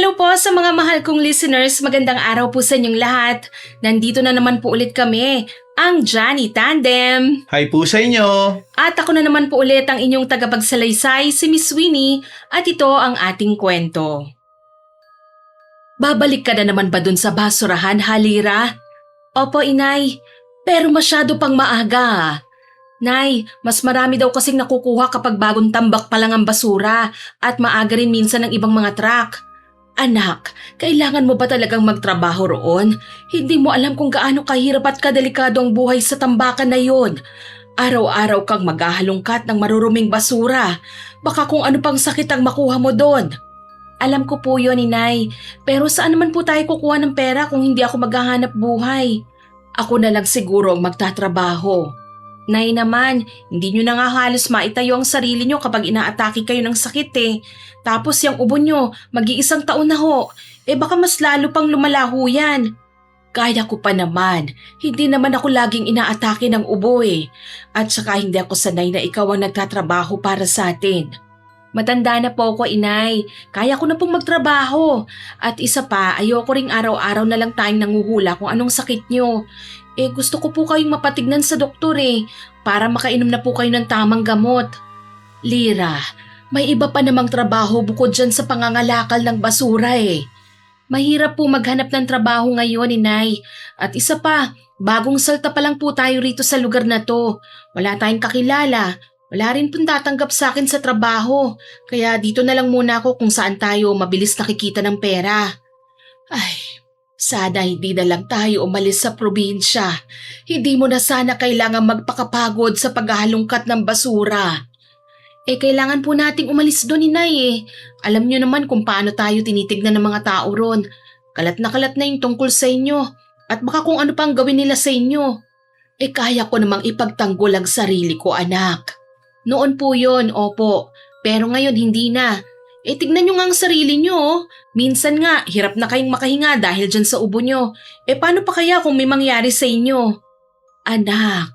Hello po sa mga mahal kong listeners. Magandang araw po sa inyong lahat. Nandito na naman po ulit kami, ang Johnny Tandem. Hi po sa inyo! At ako na naman po ulit ang inyong tagapagsalaysay, si Miss Winnie, at ito ang ating kwento. Babalik ka na naman ba dun sa basurahan, Halira? Opo, inay. Pero masyado pang maaga. Nay, mas marami daw kasing nakukuha kapag bagong tambak pa lang ang basura at maaga rin minsan ng ibang mga truck. Anak, kailangan mo ba talagang magtrabaho roon? Hindi mo alam kung gaano kahirap at kadelikado ang buhay sa tambakan na yon. Araw-araw kang maghahalongkat ng maruruming basura. Baka kung ano pang sakit ang makuha mo doon. Alam ko po yun, inay. Pero saan naman po tayo kukuha ng pera kung hindi ako maghahanap buhay? Ako na lang siguro ang magtatrabaho. Nay naman, hindi nyo na nga halos maitayo ang sarili nyo kapag inaatake kayo ng sakit eh. Tapos yung ubo nyo, mag-iisang taon na ho. Baka mas lalo pang lumalaho yan. Kaya ko pa naman, hindi naman ako laging inaatake ng ubo eh. At saka hindi ako sanay na ikaw ang nagtatrabaho para sa atin. Matanda na po ako, inay. Kaya ko na pong magtrabaho. At isa pa, ayoko ring araw-araw na lang tayong nanguhula kung anong sakit nyo. Gusto ko po kayong mapatignan sa doktor para makainom na po kayo ng tamang gamot. Lira, may iba pa namang trabaho bukod dyan sa pangangalakal ng basura Mahirap po maghanap ng trabaho ngayon, inay. At isa pa, bagong salta pa lang po tayo rito sa lugar na to. Wala tayong kakilala. Wala rin pong tatanggap sa akin sa trabaho. Kaya dito na lang muna ako kung saan tayo mabilis nakikita ng pera. Ay, sana hindi na lang tayo umalis sa probinsya. Hindi mo na sana kailangan magpakapagod sa paghahalongkat ng basura. Kailangan po nating umalis doon, inay Alam nyo naman kung paano tayo tinitignan ng mga tao ron. Kalat na yung tungkol sa inyo. At baka kung ano pang gawin nila sa inyo. Kaya ko namang ipagtanggol ang sarili ko, anak. Noon po yon, opo. Pero ngayon hindi na. Tignan nyo nga ang sarili nyo. Minsan nga, hirap na kayong makahinga dahil dyan sa ubo nyo. Paano pa kaya kung may mangyari sa inyo? Anak,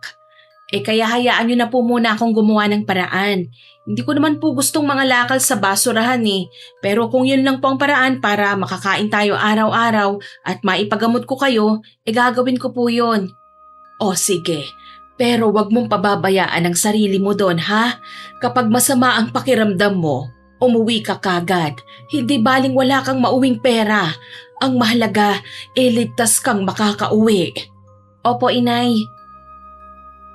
kaya hayaan nyo na po muna akong gumawa ng paraan. Hindi ko naman po gustong mga lakal sa basurahan Pero kung yun lang po ang paraan para makakain tayo araw-araw at maipagamot ko kayo, gagawin ko po yun. O sige, pero wag mong pababayaan ang sarili mo doon ha? Kapag masama ang pakiramdam mo, umuwi ka kagad. Hindi baling wala kang mauwing pera. Ang mahalaga, ligtas kang makakauwi. Opo, inay.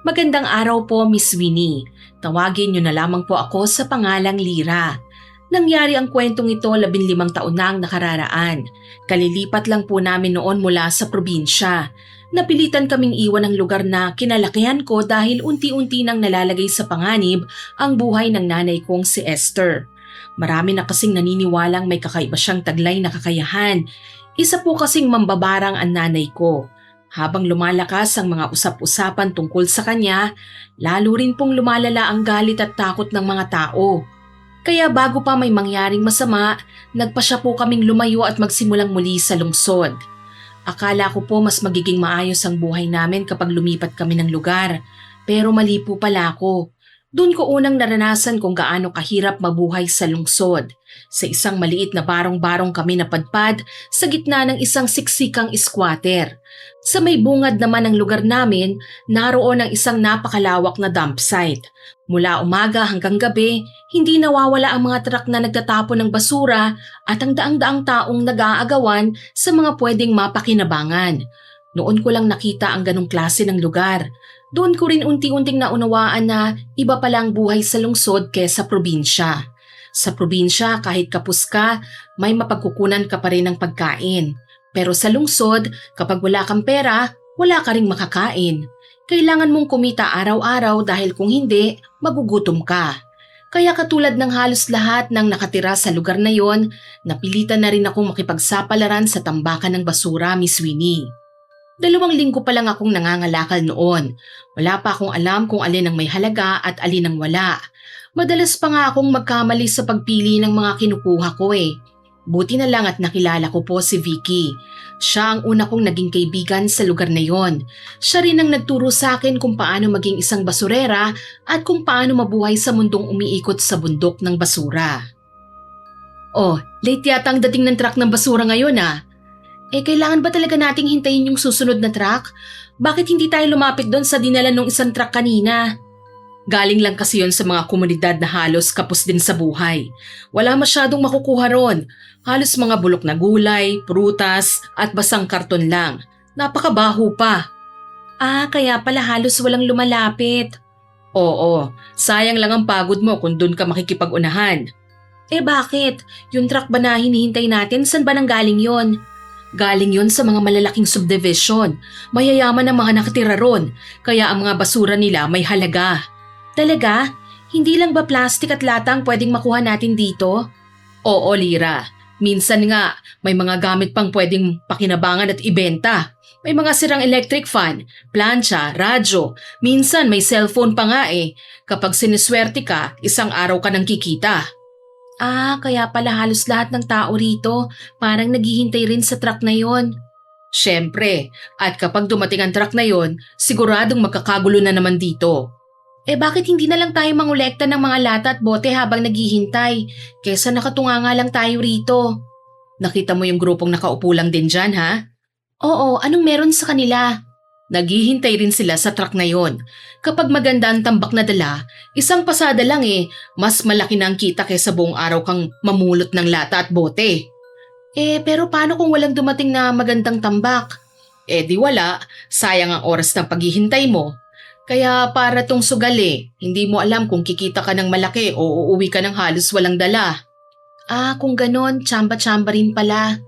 Magandang araw po, Miss Winnie. Tawagin niyo na lamang po ako sa pangalang Lira. Nangyari ang kwentong ito 15 taon na ang nakararaan. Kalilipat lang po namin noon mula sa probinsya. Napilitan kaming iwan ang lugar na kinalakihan ko dahil unti-unti nang nalalagay sa panganib ang buhay ng nanay kong si Esther. Marami na kasing naniniwalang may kakaiba siyang taglay na kakayahan. Isa po kasing mambabarang ang nanay ko. Habang lumalakas ang mga usap-usapan tungkol sa kanya, lalo rin pong lumalala ang galit at takot ng mga tao. Kaya bago pa may mangyaring masama, nagpasya po kaming lumayo at magsimulang muli sa lungsod. Akala ko po mas magiging maayos ang buhay namin kapag lumipat kami ng lugar, pero mali po pala ako. Doon ko unang naranasan kung gaano kahirap mabuhay sa lungsod. Sa isang maliit na barong-barong kami napadpad sa gitna ng isang siksikang squatter. Sa may bungad naman ng lugar namin, naroon ang isang napakalawak na dump site. Mula umaga hanggang gabi, hindi nawawala ang mga truck na nagtatapon ng basura at ang daang-daang taong nag-aagawan sa mga pwedeng mapakinabangan. Noon ko lang nakita ang ganong klase ng lugar. Doon ko rin unti-unting naunawaan na iba pala ang buhay sa lungsod kesa probinsya. Sa probinsya, kahit kapos ka, may mapagkukunan ka pa rin ng pagkain. Pero sa lungsod, kapag wala kang pera, wala ka ring makakain. Kailangan mong kumita araw-araw dahil kung hindi, magugutom ka. Kaya katulad ng halos lahat ng nakatira sa lugar na yon, napilitan na rin akong makipagsapalaran sa tambakan ng basura, Miss Winnie. 2 linggo pa lang akong nangangalakal noon. Wala pa akong alam kung alin ang may halaga at alin ang wala. Madalas pa nga akong magkamali sa pagpili ng mga kinukuha ko Buti na lang at nakilala ko po si Vicky. Siya ang una kong naging kaibigan sa lugar na yon. Siya rin ang nagturo sa akin kung paano maging isang basurera at kung paano mabuhay sa mundong umiikot sa bundok ng basura. Oh, late yata ang dating ng truck ng basura ngayon ah. Kailangan ba talaga nating hintayin yung susunod na truck? Bakit hindi tayo lumapit doon sa dinala ng isang truck kanina? Galing lang kasi yon sa mga komunidad na halos kapos din sa buhay. Wala masyadong makukuha ron. Halos mga bulok na gulay, prutas at basang karton lang. Napakabaho pa. Kaya pala halos walang lumalapit. Oo, sayang lang ang pagod mo kung doon ka makikipag-unahan. Bakit? Yung truck ba na hinihintay natin, saan ba nanggaling yon? Galing yon sa mga malalaking subdivision. Mayayaman ang mga nakatira ron, kaya ang mga basura nila may halaga. Talaga? Hindi lang ba plastic at lata ang pwedeng makuha natin dito? Oo, Lira. Minsan nga, may mga gamit pang pwedeng pakinabangan at ibenta. May mga sirang electric fan, plancha, radyo. Minsan may cellphone pa nga eh. Kapag siniswerte ka, isang araw ka nang kikita. Kaya pala halos lahat ng tao rito parang naghihintay rin sa truck na yon. Siyempre, at kapag dumating ang truck na yon, siguradong magkakagulo na naman dito. Bakit hindi na lang tayo mangolekta ng mga lata at bote habang naghihintay? Kesa nakatunganga lang tayo rito. Nakita mo yung grupong nakaupo lang din dyan, ha? Oo, anong meron sa kanila? Naghihintay rin sila sa truck na yon. Kapag maganda ang tambak na dala, isang pasada lang mas malaki na ang kita kaysa buong araw kang mamulot ng lata at bote. Pero paano kung walang dumating na magandang tambak? Di wala, sayang ang oras ng paghihintay mo. Kaya para tong sugal hindi mo alam kung kikita ka ng malaki o uuwi ka ng halos walang dala. Kung ganon, tsamba-tsamba rin pala.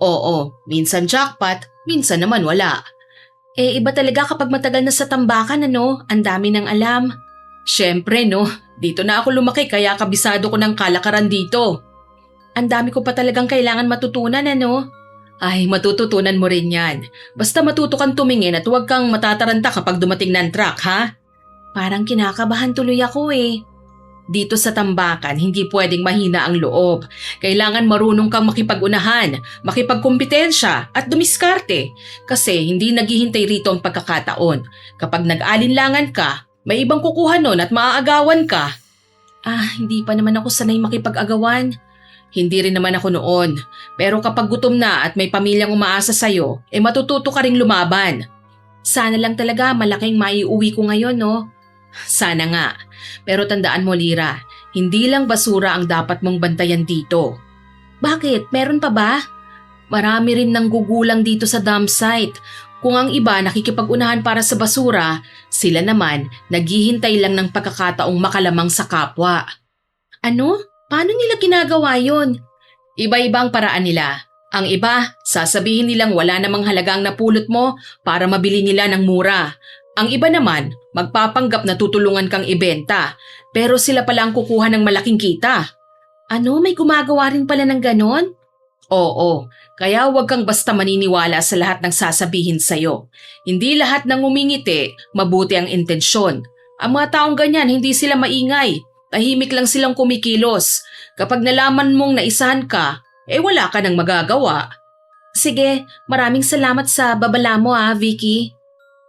Oo, minsan jackpot, minsan naman wala. Iba talaga kapag matagal na sa tambakan ang dami ng alam. Siyempre dito na ako lumaki kaya kabisado ko ng kalakaran dito. Ang dami ko pa talagang kailangan matutunan Ay, matututunan mo rin yan. Basta matuto kang tumingin at huwag kang matataranta kapag dumating ng truck, ha? Parang kinakabahan tuloy ako Dito sa tambakan, hindi pwedeng mahina ang loob. Kailangan marunong kang makipag-unahan, makipagkumpetensya at dumiskarte. Kasi hindi naghihintay rito ang pagkakataon. Kapag nag-alinlangan ka, may ibang kukuha nun at maaagawan ka. Hindi pa naman ako sanay makipag-agawan. Hindi rin naman ako noon. Pero kapag gutom na at may pamilyang umaasa sa'yo, matututo ka ring lumaban. Sana lang talaga malaking maiuwi ko ngayon, Sana nga. Pero tandaan mo, Lira, hindi lang basura ang dapat mong bantayan dito. Bakit? Meron pa ba? Marami rin nanggugulang dito sa dump site. Kung ang iba nakikipag-unahan para sa basura, sila naman naghihintay lang ng pagkakataong makalamang sa kapwa. Ano? Paano nila ginagawa yun? Iba-iba ang paraan nila. Ang iba, sasabihin nilang wala namang halagang napulot mo para mabili nila ng mura. Ang iba naman, magpapanggap na tutulungan kang ibenta, pero sila pala ang kukuha ng malaking kita. May gumagawa rin pala ng ganon? Oo, kaya huwag kang basta maniniwala sa lahat ng sasabihin sa'yo. Hindi lahat ng umingiti, mabuti ang intensyon. Ang mga taong ganyan, hindi sila maingay. Tahimik lang silang kumikilos. Kapag nalaman mong naisahan ka, wala ka nang magagawa. Sige, maraming salamat sa babala mo Vicky.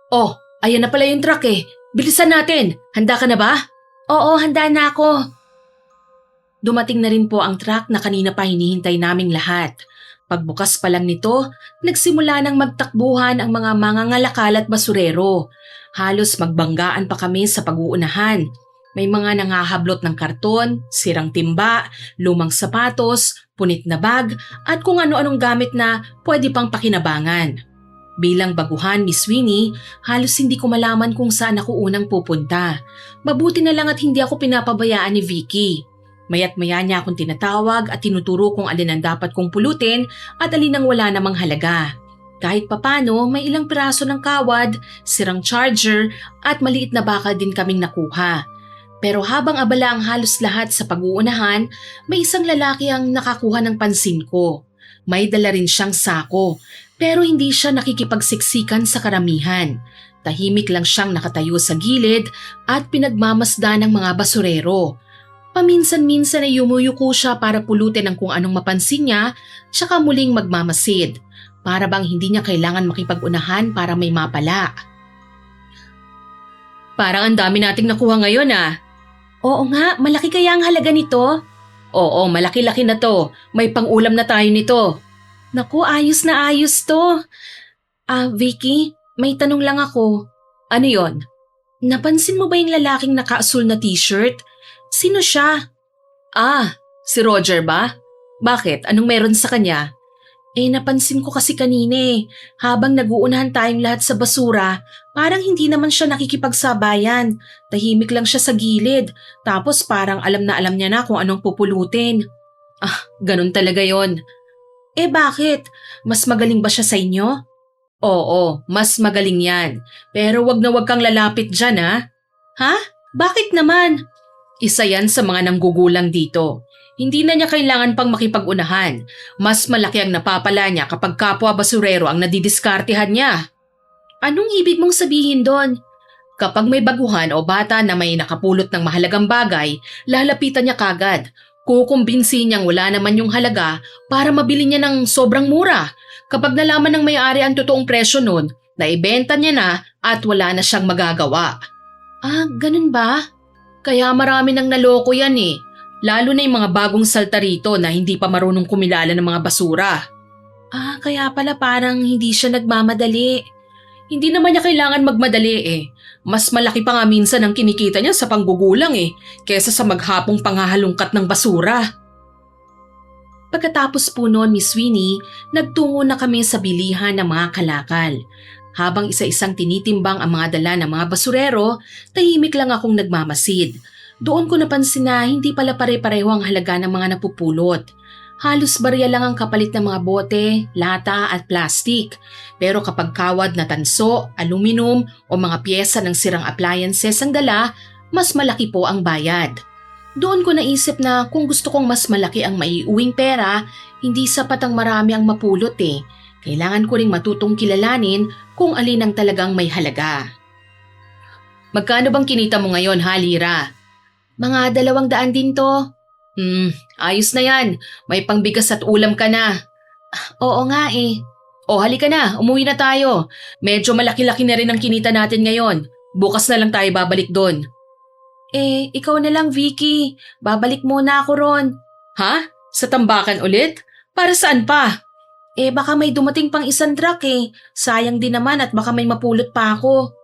Oh, ayan na pala yung truck Bilisan natin. Handa ka na ba? Oo, handa na ako. Dumating na rin po ang truck na kanina pa hinihintay naming lahat. Pagbukas pa lang nito, nagsimula nang magtakbuhan ang mga mangangalakal at basurero. Halos magbanggaan pa kami sa pag-uunahan. May mga nangahablot ng karton, sirang timba, lumang sapatos, punit na bag at kung ano-anong gamit na pwede pang pakinabangan. Bilang baguhan, Miss Winnie, halos hindi ko malaman kung saan ako unang pupunta. Mabuti na lang at hindi ako pinapabayaan ni Vicky. Mayat-maya niya akong tinatawag at tinuturo kung alin ang dapat kong pulutin at alin ang wala namang halaga. Kahit papano, may ilang piraso ng kawad, sirang charger at maliit na bakal din kaming nakuha. Pero habang abala ang halos lahat sa pag-uunahan, may isang lalaki ang nakakuha ng pansin ko. May dala rin siyang sako, pero hindi siya nakikipagsiksikan sa karamihan. Tahimik lang siyang nakatayo sa gilid at pinagmamasdan ng mga basurero. Paminsan-minsan ay yumuyuko siya para pulutin ang kung anong mapansin niya, tsaka muling magmamasid. Para bang hindi niya kailangan makipag-unahan para may mapala. Parang ang dami nating nakuha ngayon. Oo nga, malaki kaya ang halaga nito? Oo, malaki-laki na to. May pang-ulam na tayo nito. Naku, ayos na ayos to. Vicky, may tanong lang ako. Ano yon? Napansin mo ba yung lalaking nakaasul na t-shirt? Sino siya? Si Roger ba? Bakit? Anong meron sa kanya? Napansin ko kasi kanina habang naguunahan tayong lahat sa basura, parang hindi naman siya nakikipagsabayan. Tahimik lang siya sa gilid, tapos parang alam na alam niya na kung anong pupulutin. Ganun talaga yon. Bakit? Mas magaling ba siya sa inyo? Oo, mas magaling yan. Pero wag na wag kang lalapit dyan Ha? Bakit naman? Isa yan sa mga nanggugulang dito. Hindi na niya kailangan pang makipag-unahan. Mas malaki ang napapala niya kapag kapwa basurero ang nadidiskartehan niya. Anong ibig mong sabihin doon? Kapag may baguhan o bata na may nakapulot ng mahalagang bagay, lalapitan niya kagad. Kukumbinsi niyang wala naman yung halaga para mabili niya ng sobrang mura. Kapag nalaman ng may-ari ang totoong presyo nun, naibenta niya na at wala na siyang magagawa. Ganun ba? Kaya marami nang naloko yan Lalo na yung mga bagong salta rito na hindi pa marunong kumilala ng mga basura. Kaya pala parang hindi siya nagmamadali. Hindi naman niya kailangan magmadali Mas malaki pa nga minsan ang kinikita niya sa panggugulang kesa sa maghapong panghahalungkat ng basura. Pagkatapos po noon, Miss Winnie, nagtungo na kami sa bilihan ng mga kalakal. Habang isa-isang tinitimbang ang mga dala ng mga basurero, tahimik lang akong nagmamasid. Doon ko napansin na hindi pala pare-pareho ang halaga ng mga napupulot. Halos barya lang ang kapalit ng mga bote, lata at plastik. Pero kapag kawad na tanso, aluminum o mga pyesa ng sirang appliances ang dala, mas malaki po ang bayad. Doon ko naisip na kung gusto kong mas malaki ang maiuwing pera, hindi sapat ang marami ang mapulot Kailangan ko ring matutong kilalanin kung alin ang talagang may halaga. Magkano bang kinita mo ngayon, Lira? Mga 200 din to. Ayos na yan. May pangbigas at ulam ka na. Oo nga O halika na, umuwi na tayo. Medyo malaki-laki na rin ang kinita natin ngayon. Bukas na lang tayo babalik doon. Ikaw na lang, Vicky. Babalik muna ako ron. Ha? Sa tambakan ulit? Para saan pa? Baka may dumating pang isang truck Sayang din naman at baka may mapulot pa ako.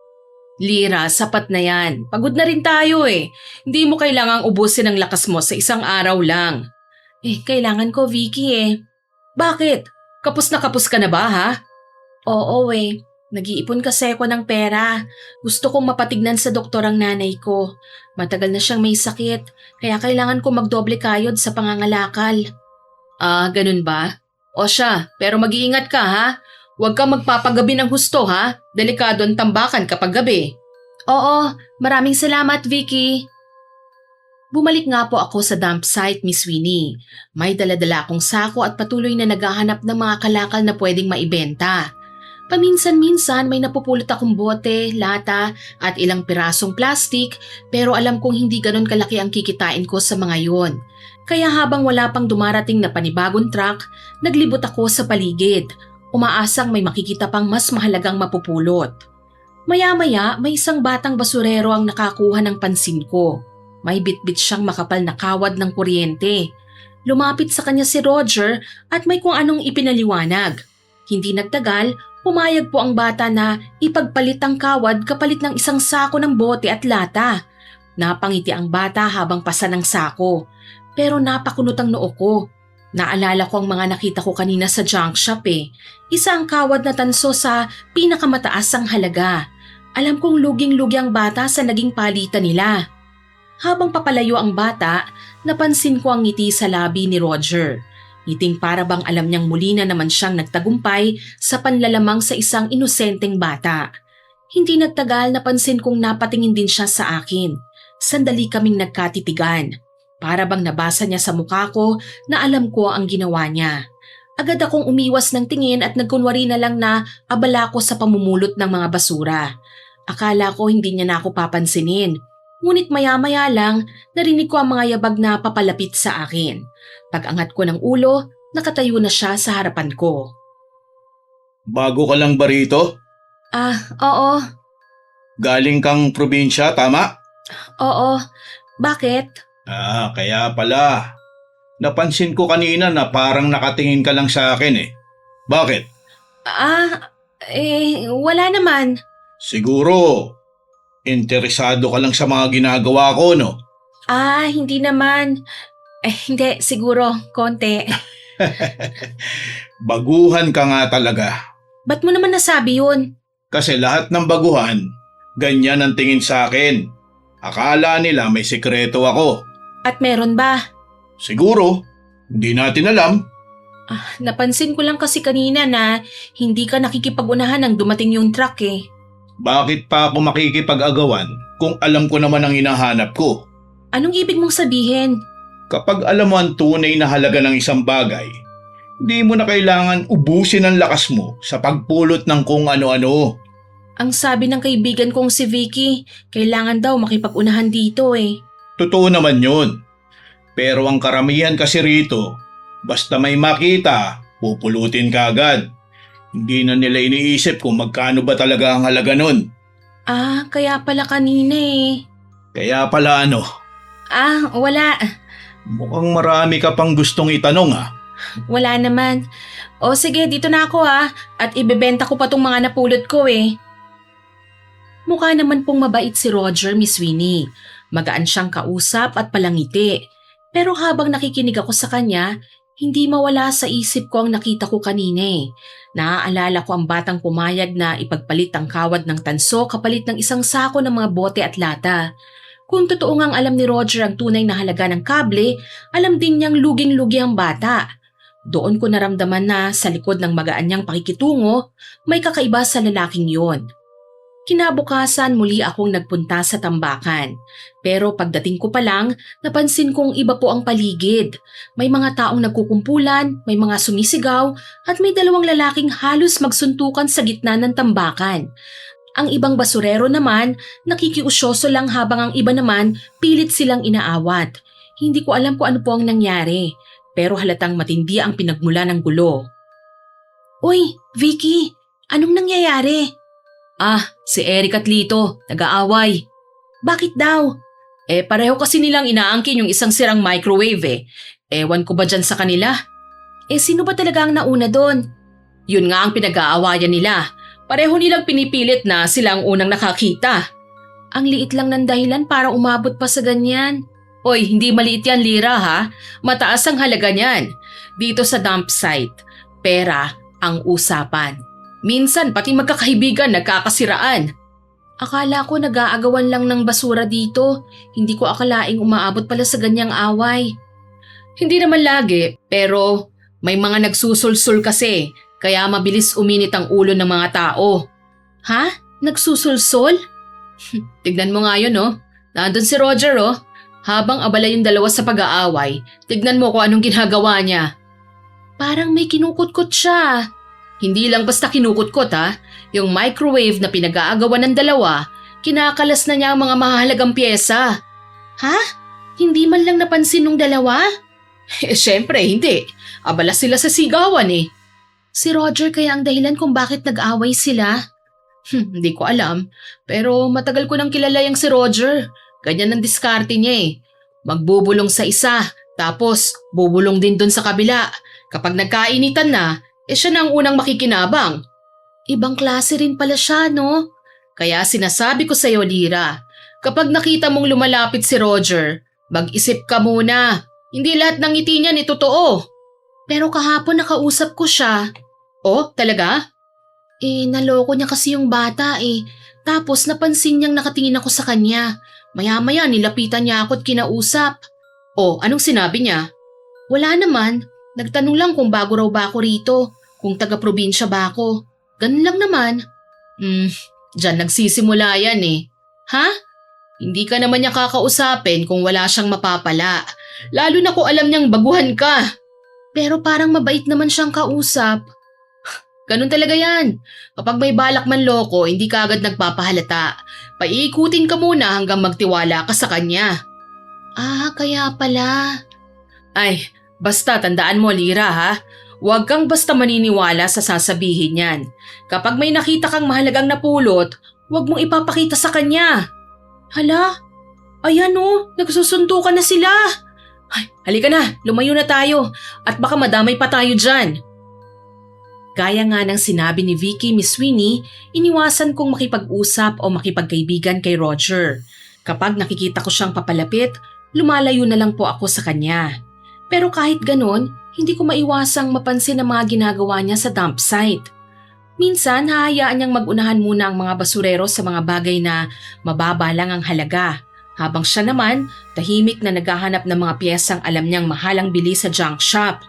Lira, sapat na yan. Pagod na rin tayo Hindi mo kailangang ubusin ang lakas mo sa isang araw lang. Kailangan ko, Vicky Bakit? Kapos na kapos ka na ba, ha? Oo Nag-iipon kasi ako ng pera. Gusto kong mapatignan sa doktor ang nanay ko. Matagal na siyang may sakit, kaya kailangan ko magdoble kayod sa pangangalakal. Ganun ba? O siya, pero mag-iingat ka ha? Huwag kang magpapagabi ng husto ha? Delikado ang tambakan kapag gabi. Oo, maraming salamat Vicky. Bumalik nga po ako sa dump site, Miss Winnie. May dala-dala akong sako at patuloy na naghahanap ng mga kalakal na pwedeng maibenta. Paminsan-minsan may napupulot akong bote, lata at ilang pirasong plastik pero alam kong hindi ganon kalaki ang kikitain ko sa mga yon. Kaya habang wala pang dumarating na panibagong truck, naglibot ako sa paligid. Umaasang may makikita pang mas mahalagang mapupulot. Maya-maya may isang batang basurero ang nakakuha ng pansin ko. May bitbit siyang makapal na kawad ng kuryente. Lumapit sa kanya si Roger at may kung anong ipinaliwanag. Hindi nagtagal, pumayag po ang bata na ipagpalit ang kawad kapalit ng isang sako ng bote at lata. Napangiti ang bata habang pasa ng sako. Pero napakunot ang noo ko. Naalala ko ang mga nakita ko kanina sa junk shop Isa ang kawad na tanso sa pinakamataas ang halaga. Alam kong luging-lugi ang bata sa naging palitan nila. Habang papalayo ang bata, napansin ko ang ngiti sa labi ni Roger. Ngiting para bang alam niyang muli na naman siyang nagtagumpay sa panlalamang sa isang inosenteng bata. Hindi nagtagal napansin kong napatingin din siya sa akin. Sandali kaming nagkatitigan. Para bang nabasa niya sa mukha ko na alam ko ang ginawa niya. Agad akong umiwas ng tingin at nagkunwari na lang na abala ko sa pamumulot ng mga basura. Akala ko hindi niya na ako papansinin. Ngunit maya-maya lang narinig ko ang mga yabag na papalapit sa akin. Pag-angat ko ng ulo, nakatayo na siya sa harapan ko. Bago ka lang ba rito? Oo. Galing kang probinsya, tama? Oo. Bakit? Kaya pala. Napansin ko kanina na parang nakatingin ka lang sa akin eh. Bakit? Wala naman. Siguro, interesado ka lang sa mga ginagawa ko, no? Hindi naman. Hindi, siguro, konti. Baguhan ka nga talaga. Ba't mo naman nasabi yun? Kasi lahat ng baguhan, ganyan ang tingin sa akin. Akala nila may sikreto ako. At meron ba? Siguro, hindi natin alam. Napansin ko lang kasi kanina na hindi ka nakikipag-unahan nang dumating yung truck eh. Bakit pa ako makikipag-agawan kung alam ko naman ang hinahanap ko? Anong ibig mong sabihin? Kapag alam mo ang tunay na halaga ng isang bagay, hindi mo na kailangan ubusin ang lakas mo sa pagpulot ng kung ano-ano. Ang sabi ng kaibigan kong si Vicky, kailangan daw makipag-unahan dito eh. Totoo naman yun. Pero ang karamihan kasi rito, basta may makita, pupulutin ka agad. Hindi na nila iniisip kung magkano ba talaga ang halaga nun. Kaya pala kanina eh. Kaya pala ano, Wala. mukhang marami ka pang gustong itanong Wala naman. O sige, dito na ako at ibebenta ko pa tong mga napulot ko eh. Mukha naman pong mabait si Roger, Miss Winnie. Magaan siyang kausap at palangiti. Pero habang nakikinig ako sa kanya, hindi mawala sa isip ko ang nakita ko kanina eh. Naaalala ko ang batang pumayag na ipagpalit ang kawad ng tanso kapalit ng isang sako ng mga bote at lata. Kung totoo ngang alam ni Roger ang tunay na halaga ng kable, alam din niyang luging-lugi ang bata. Doon ko naramdaman na sa likod ng magaan niyang pakikitungo, may kakaiba sa lalaking yon. Kinabukasan muli akong nagpunta sa tambakan. Pero pagdating ko pa lang, napansin kong iba po ang paligid. May mga taong nagkukumpulan, may mga sumisigaw, at may dalawang lalaking halos magsuntukan sa gitna ng tambakan. Ang ibang basurero naman, nakikiusyoso lang habang ang iba naman pilit silang inaawat. Hindi ko alam kung ano po ang nangyari, pero halatang matindi ang pinagmula ng gulo. Uy, Vicky, anong nangyayari? Si Eric at Lito, nag-aaway. Bakit daw? Pareho kasi nilang inaangkin yung isang sirang microwave eh. Ewan ko ba dyan sa kanila? Sino ba talaga ang nauna doon? Yun nga ang pinag-aawayan nila. Pareho nilang pinipilit na sila ang unang nakakita. Ang liit lang ng dahilan para umabot pa sa ganyan. Oy, hindi maliit yan, Lira ha. Mataas ang halaga niyan. Dito sa dump site, pera ang usapan. Minsan pati magkakaibigan nagkakasiraan. Akala ko nag-aagawan lang ng basura dito. Hindi ko akalaing umaabot pala sa ganyang away. Hindi naman lagi, pero may mga nagsusulsul kasi, kaya mabilis uminit ang ulo ng mga tao. Ha? Nagsusulsol? Tignan mo nga yun Nandun si Roger Habang abala yung dalawa sa pag-aaway, tignan mo kung anong ginagawa niya. Parang may kinukutkot siya. Hindi lang basta kinukutkot yung microwave na pinag-aagawan ng dalawa, kinakalas na niya ang mga mahalagang pyesa. Ha? Hindi man lang napansin ng dalawa? Syempre hindi. Abala sila sa sigawan eh. Si Roger kaya ang dahilan kung bakit nag-away sila? Hindi ko alam, pero matagal ko nang kilala yung si Roger. Ganyan ang diskarte niya eh. Magbubulong sa isa, tapos bubulong din dun sa kabila. Kapag nagkainitan na, siya na ang unang makikinabang. Ibang klase rin pala siya, no? Kaya sinasabi ko sa'yo, Lira, kapag nakita mong lumalapit si Roger, mag-isip ka muna. Hindi lahat ng ngiti niya ni totoo. Pero kahapon nakausap ko siya. Oh, talaga? Naloko niya kasi yung bata eh. Tapos napansin niyang nakatingin ako sa kanya. Maya-maya nilapitan niya ako at kinausap. Oh, anong sinabi niya? Wala naman. Nagtanong lang kung bago raw ba ako rito, kung taga-probinsya ba ako. Ganun lang naman. Diyan nagsisimula yan eh. Ha? Hindi ka naman niya kakausapin kung wala siyang mapapala. Lalo na kung alam niyang baguhan ka. Pero parang mabait naman siyang kausap. Ganun talaga yan. Kapag may balak man loko, hindi ka agad nagpapahalata. Paiikutin ka muna hanggang magtiwala ka sa kanya. Kaya pala. Ay, basta tandaan mo, Lira ha. Huwag kang basta maniniwala sa sasabihin niyan. Kapag may nakita kang mahalagang napulot, huwag mong ipapakita sa kanya. Hala, ayan nagsusundukan na sila. Ay, halika na, lumayo na tayo at baka madamay pa tayo dyan. Gaya nga ng sinabi ni Vicky, Miss Winnie, iniwasan kong makipag-usap o makipagkaibigan kay Roger. Kapag nakikita ko siyang papalapit, lumalayo na lang po ako sa kanya. Pero kahit ganon, hindi ko maiwasang mapansin ang mga ginagawa niya sa dump site. Minsan, hahayaan niyang mag-unahan muna ang mga basurero sa mga bagay na mababa lang ang halaga. Habang siya naman, tahimik na naghahanap ng mga piyesang alam niyang mahalang bili sa junk shop.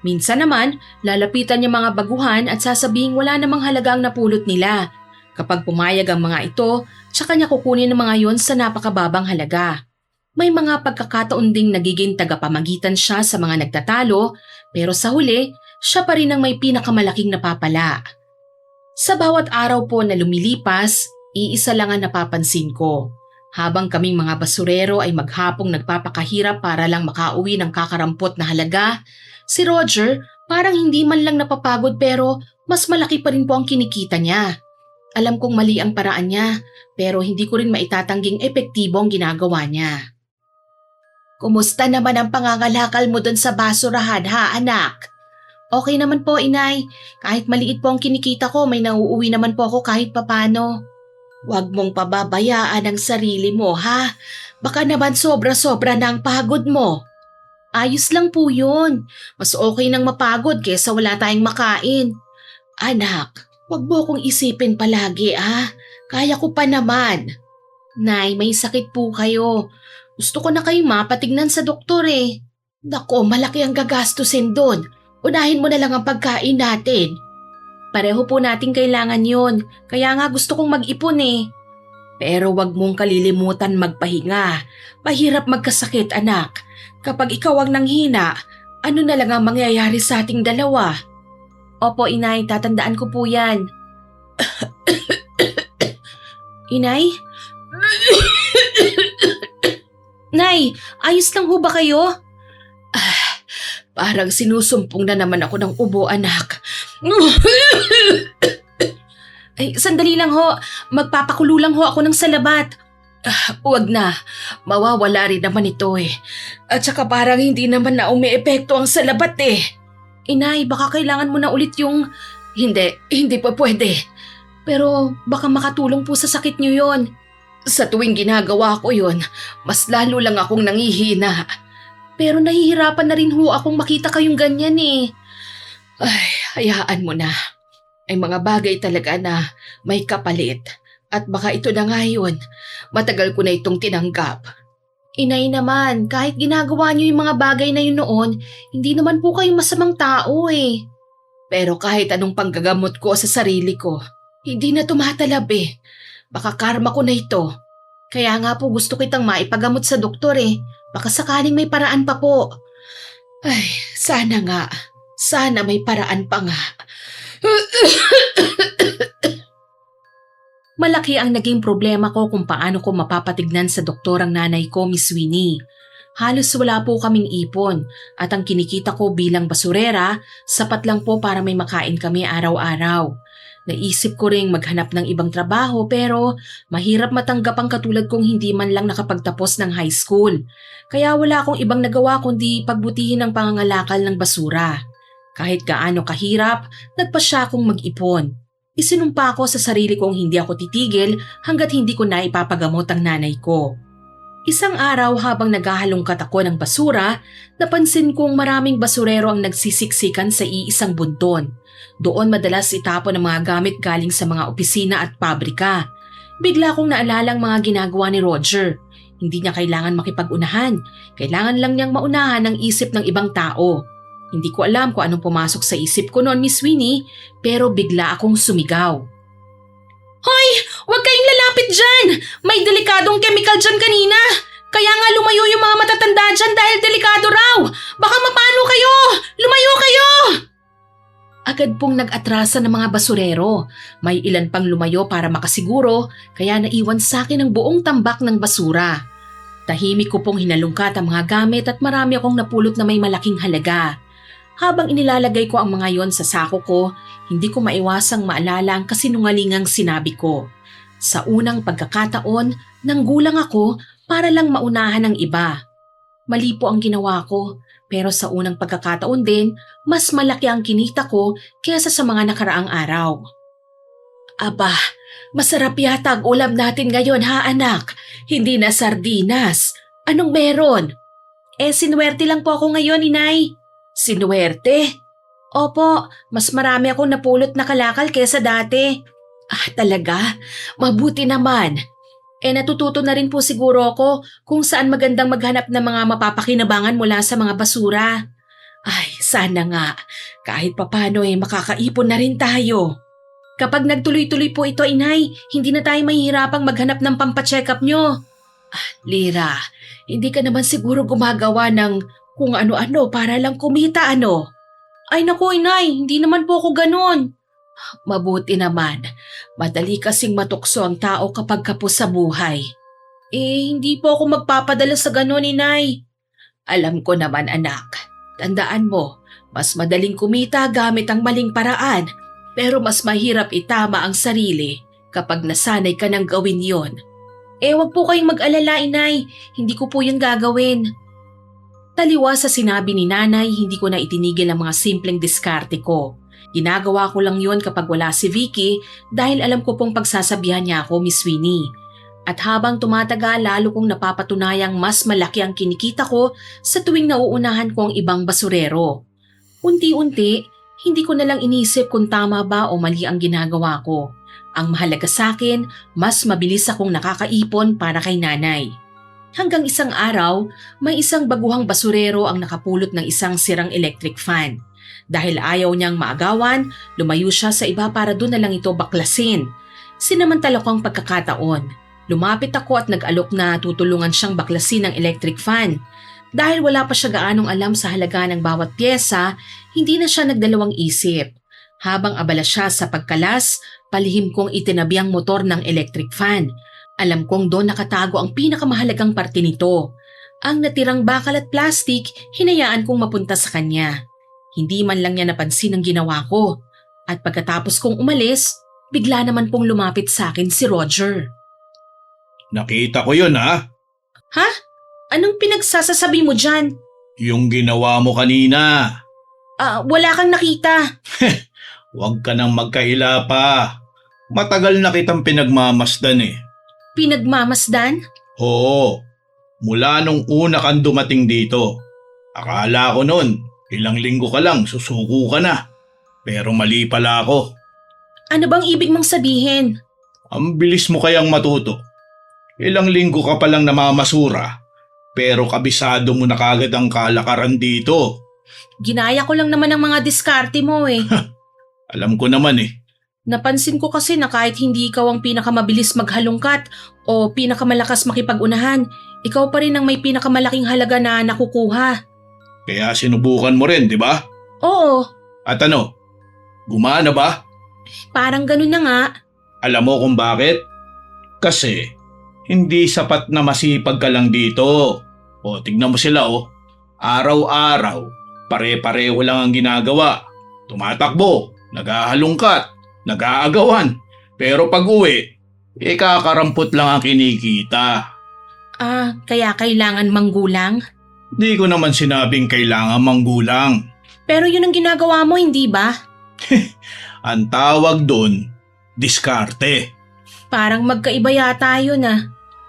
Minsan naman, lalapitan niya mga baguhan at sasabihing wala namang halaga ang napulot nila. Kapag pumayag ang mga ito, tsaka niya kukunin ang mga yon sa napakababang halaga. May mga pagkakataon ding nagiging tagapamagitan siya sa mga nagtatalo, pero sa huli, siya pa rin ang may pinakamalaking napapala. Sa bawat araw po na lumilipas, iisa lang ang napapansin ko. Habang kaming mga basurero ay maghapong nagpapakahirap para lang makauwi ng kakarampot na halaga, si Roger parang hindi man lang napapagod pero mas malaki pa rin po ang kinikita niya. Alam kong mali ang paraan niya, pero hindi ko rin maitatangging epektibo ang ginagawa niya. Kumusta naman ang pangangalakal mo doon sa basurahan ha, anak? Okay naman po, inay. Kahit maliit po ang kinikita ko, may nauuwi naman po ako kahit papano. Huwag mong pababayaan ang sarili mo, ha? Baka naman sobra-sobra na ang pagod mo. Ayos lang po yun. Mas okay nang mapagod kesa wala tayong makain. Anak, huwag mo akong isipin palagi, ha? Kaya ko pa naman. Nay, may sakit po kayo. Gusto ko na kayong mapatignan sa doktor eh. Nako, malaki ang gagastusin doon. Unahin mo na lang ang pagkain natin. Pareho po nating kailangan yun, kaya nga gusto kong mag-ipon eh. Pero wag mong kalilimutan magpahinga. Mahirap magkasakit, anak. Kapag ikaw ang nanghina, ano na lang ang mangyayari sa ating dalawa? Opo, inay, tatandaan ko po yan. Inay? Nay, ayos lang ho ba kayo? Parang sinusumpong na naman ako ng ubo, anak. Ay, sandali lang ho. Magpapakulo lang ho ako ng salabat. Huwag na. Mawawala rin naman ito eh. At saka parang hindi naman na umiepekto ang salabat eh. Inay, baka kailangan mo na ulit yung... Hindi pa pwede. Pero baka makatulong po sa sakit niyo yon. Sa tuwing ginagawa ko yon, mas lalo lang akong nangihina. Pero nahihirapan na rin ho akong makita kayong ganyan eh. Ay, hayaan mo na. Ay mga bagay talaga na may kapalit. At baka ito na nga yun. Matagal ko na itong tinanggap. Inay naman, kahit ginagawa niyo yung mga bagay na yun noon, hindi naman po kayo masamang tao eh. Pero kahit anong panggagamot ko sa sarili ko, hindi na tumatalab eh. Baka karma ko na ito. Kaya nga po gusto kitang maipagamot sa doktor eh. Baka sakaling may paraan pa po. Ay, sana nga. Sana may paraan pa nga. Malaki ang naging problema ko kung paano ko mapapatignan sa doktor ang nanay ko, Miss Winnie. Halos wala po kaming ipon at ang kinikita ko bilang basurera, sapat lang po para may makain kami araw-araw. Naisip ko ring maghanap ng ibang trabaho pero mahirap matanggap ang katulad kong hindi man lang nakapagtapos ng high school. Kaya wala akong ibang nagawa kundi pagbutihin ang pangangalakal ng basura. Kahit gaano kahirap, nagpasya akong mag-ipon. Isinumpa ko sa sarili kong hindi ako titigil hanggat hindi ko na ipapagamot ang nanay ko. Isang araw habang naghahalongkat ako ng basura, napansin kong maraming basurero ang nagsisiksikan sa iisang bunton. Doon madalas itapon ang mga gamit galing sa mga opisina at pabrika. Bigla kong naalala ang mga ginagawa ni Roger. Hindi niya kailangan makipag-unahan. Kailangan lang niyang maunahan ang isip ng ibang tao. Hindi ko alam kung anong pumasok sa isip ko noon, Miss Winnie, pero bigla akong sumigaw. Hoy! Huwag kayong lalapit dyan! May delikadong chemical dyan kanina! Kaya nga lumayo yung mga matatanda dyan dahil delikado raw! Baka mapano kayo! Lumayo kayo! Agad pong nag-atrasa ng mga basurero. May ilan pang lumayo para makasiguro, kaya naiwan sa akin ang buong tambak ng basura. Tahimik ko pong hinalungkat ang mga gamit at marami akong napulot na may malaking halaga. Habang inilalagay ko ang mga yon sa sako ko, hindi ko maiwasang maalala ang kasinungalingang sinabi ko. Sa unang pagkakataon, nanggulang ako para lang maunahan ng iba. Mali po ang ginawa ko, pero sa unang pagkakataon din, mas malaki ang kinita ko kaysa sa mga nakaraang araw. Aba, masarap yata ang ulam natin ngayon ha anak, hindi na sardinas. Anong meron? Sinuwerte lang po ako ngayon, inay. Sinuwerte? Opo, mas marami akong napulot na kalakal kaysa dati. Ah, talaga? Mabuti naman. Natututo na rin po siguro ako kung saan magandang maghanap ng mga mapapakinabangan mula sa mga basura. Ay, sana nga. Kahit papano makakaipon na rin tayo. Kapag nagtuloy-tuloy po ito, inay, hindi na tayo mahihirapang maghanap ng pampacheck up nyo. Ah, Lira, hindi ka naman siguro gumagawa ng kung ano-ano para lang kumita ano. Ay naku, inay, hindi naman po ako ganun. Mabuti naman. Madali kasing matukso ang tao kapag kapos sa buhay. Hindi po ako magpapadala sa ganun, inay. Alam ko naman, anak. Tandaan mo, mas madaling kumita gamit ang maling paraan, pero mas mahirap itama ang sarili kapag nasanay ka ng gawin yon. Wag po kayong mag-alala, inay. Hindi ko po yun gagawin. Taliwa sa sinabi ni nanay, hindi ko na itinigil ang mga simpleng diskarte ko. Ginagawa ko lang yon kapag wala si Vicky dahil alam ko pong pagsasabihan niya ako, Miss Winnie. At habang tumatagal, lalo kong napapatunayang mas malaki ang kinikita ko sa tuwing nauunahan ko ang ibang basurero. Unti-unti, hindi ko na lang inisip kung tama ba o mali ang ginagawa ko. Ang mahalaga sa akin, mas mabilis akong nakakaipon para kay nanay. Hanggang isang araw, may isang baguhang basurero ang nakapulot ng isang sirang electric fan. Dahil ayaw niyang maagawan, lumayo siya sa iba para doon na lang ito baklasin. Sinamantala ko ang pagkakataon. Lumapit ako at nag-alok na tutulungan siyang baklasin ng electric fan. Dahil wala pa siya gaanong alam sa halaga ng bawat pyesa, hindi na siya nagdalawang isip. Habang abala siya sa pagkalas, palihim kong itinabi ang motor ng electric fan. Alam kong doon nakatago ang pinakamahalagang parte nito. Ang natirang bakal at plastik, hinayaan kong mapunta sa kanya. Hindi man lang niya napansin ang ginawa ko. At pagkatapos kong umalis, bigla naman pong lumapit sa akin si Roger. Nakita ko yun ha. Ha? Anong pinagsasasabi mo dyan? Yung ginawa mo kanina. Wala kang nakita. Huwag ka nang magkahila pa. Matagal na kitang pinagmamasdan eh. Pinagmamasdan? Oo. Mula nung una kang dumating dito. Akala ko nun, ilang linggo ka lang, susuko ka na. Pero mali pala ako. Ano bang ibig mong sabihin? Ang bilis mo kayang matuto. Ilang linggo ka palang namamasura, pero kabisado mo na kagad ang kalakaran dito. Ginaya ko lang naman ang mga diskarte mo eh. Alam ko naman eh. Napansin ko kasi na kahit hindi ikaw ang pinakamabilis maghalongkat o pinakamalakas makipag-unahan, ikaw pa rin ang may pinakamalaking halaga na nakukuha. Kaya sinubukan mo rin, di ba? Oo, At ano? Gumana ba? parang ganun na nga. Alam mo kung bakit? Kasi hindi sapat na masipag ka lang dito. O tignan mo sila oh. Araw-araw, pare-pareho lang ang ginagawa. Tumatakbo, naghahalungkat, nag-aagawan. Pero pag uwi, kakarampot lang ang kinikita. Kaya kailangan manggulang? Di ko naman sinabing kailangan manggulang. Pero yun ang ginagawa mo, hindi ba? Ang tawag doon, diskarte. Parang magkaiba yata yun ah.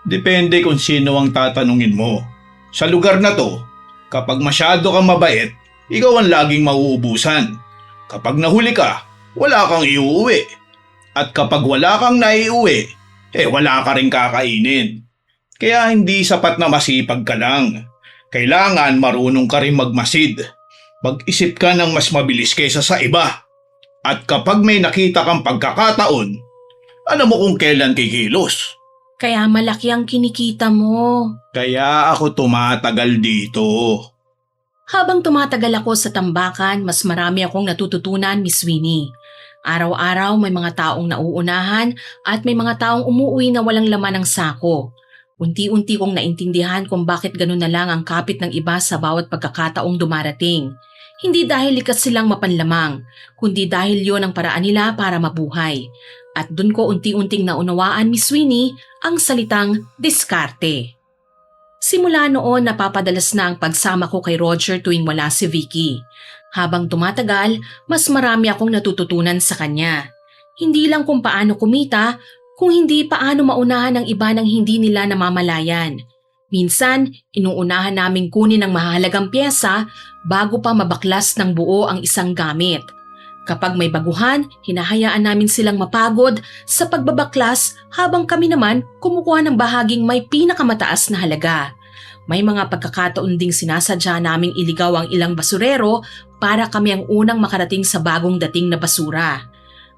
Depende kung sino ang tatanungin mo. Sa lugar na to, kapag masyado kang mabait, ikaw ang laging mauubusan. Kapag nahuli ka, wala kang iuwi. At kapag wala kang naiuwi, wala ka rin kakainin. Kaya hindi sapat na masipag ka lang. Kailangan marunong ka rin magmasid. Mag-isip ka ng mas mabilis kaysa sa iba. At kapag may nakita kang pagkakataon, alam mo kung kailan kikilos. Kaya malaki ang kinikita mo. Kaya ako tumatagal dito. Habang tumatagal ako sa tambakan, mas marami akong natututunan, Miss Winnie. Araw-araw may mga taong nauunahan at may mga taong umuwi na walang laman ng sako. Unti-unti kong naintindihan kung bakit ganun na lang ang kapit ng iba sa bawat pagkakataong dumarating. Hindi dahil likas silang mapanlamang, kundi dahil yon ang paraan nila para mabuhay. At dun ko unti-unting naunawaan, Miss Winnie, ang salitang diskarte. Simula noon napapadalas na ang pagsama ko kay Roger tuwing wala si Vicky. Habang tumatagal, mas marami akong natututunan sa kanya. Hindi lang kung paano kumita, kung hindi paano maunahan ang iba ng hindi nila namamalayan. Minsan, inuunahan naming kunin ang mahalagang pyesa bago pa mabaklas ng buo ang isang gamit. Kapag may baguhan, hinahayaan namin silang mapagod sa pagbabaklas habang kami naman kumukuha ng bahaging may pinakamataas na halaga. May mga pagkakataon ding sinasadya naming iligaw ang ilang basurero para kami ang unang makarating sa bagong dating na basura.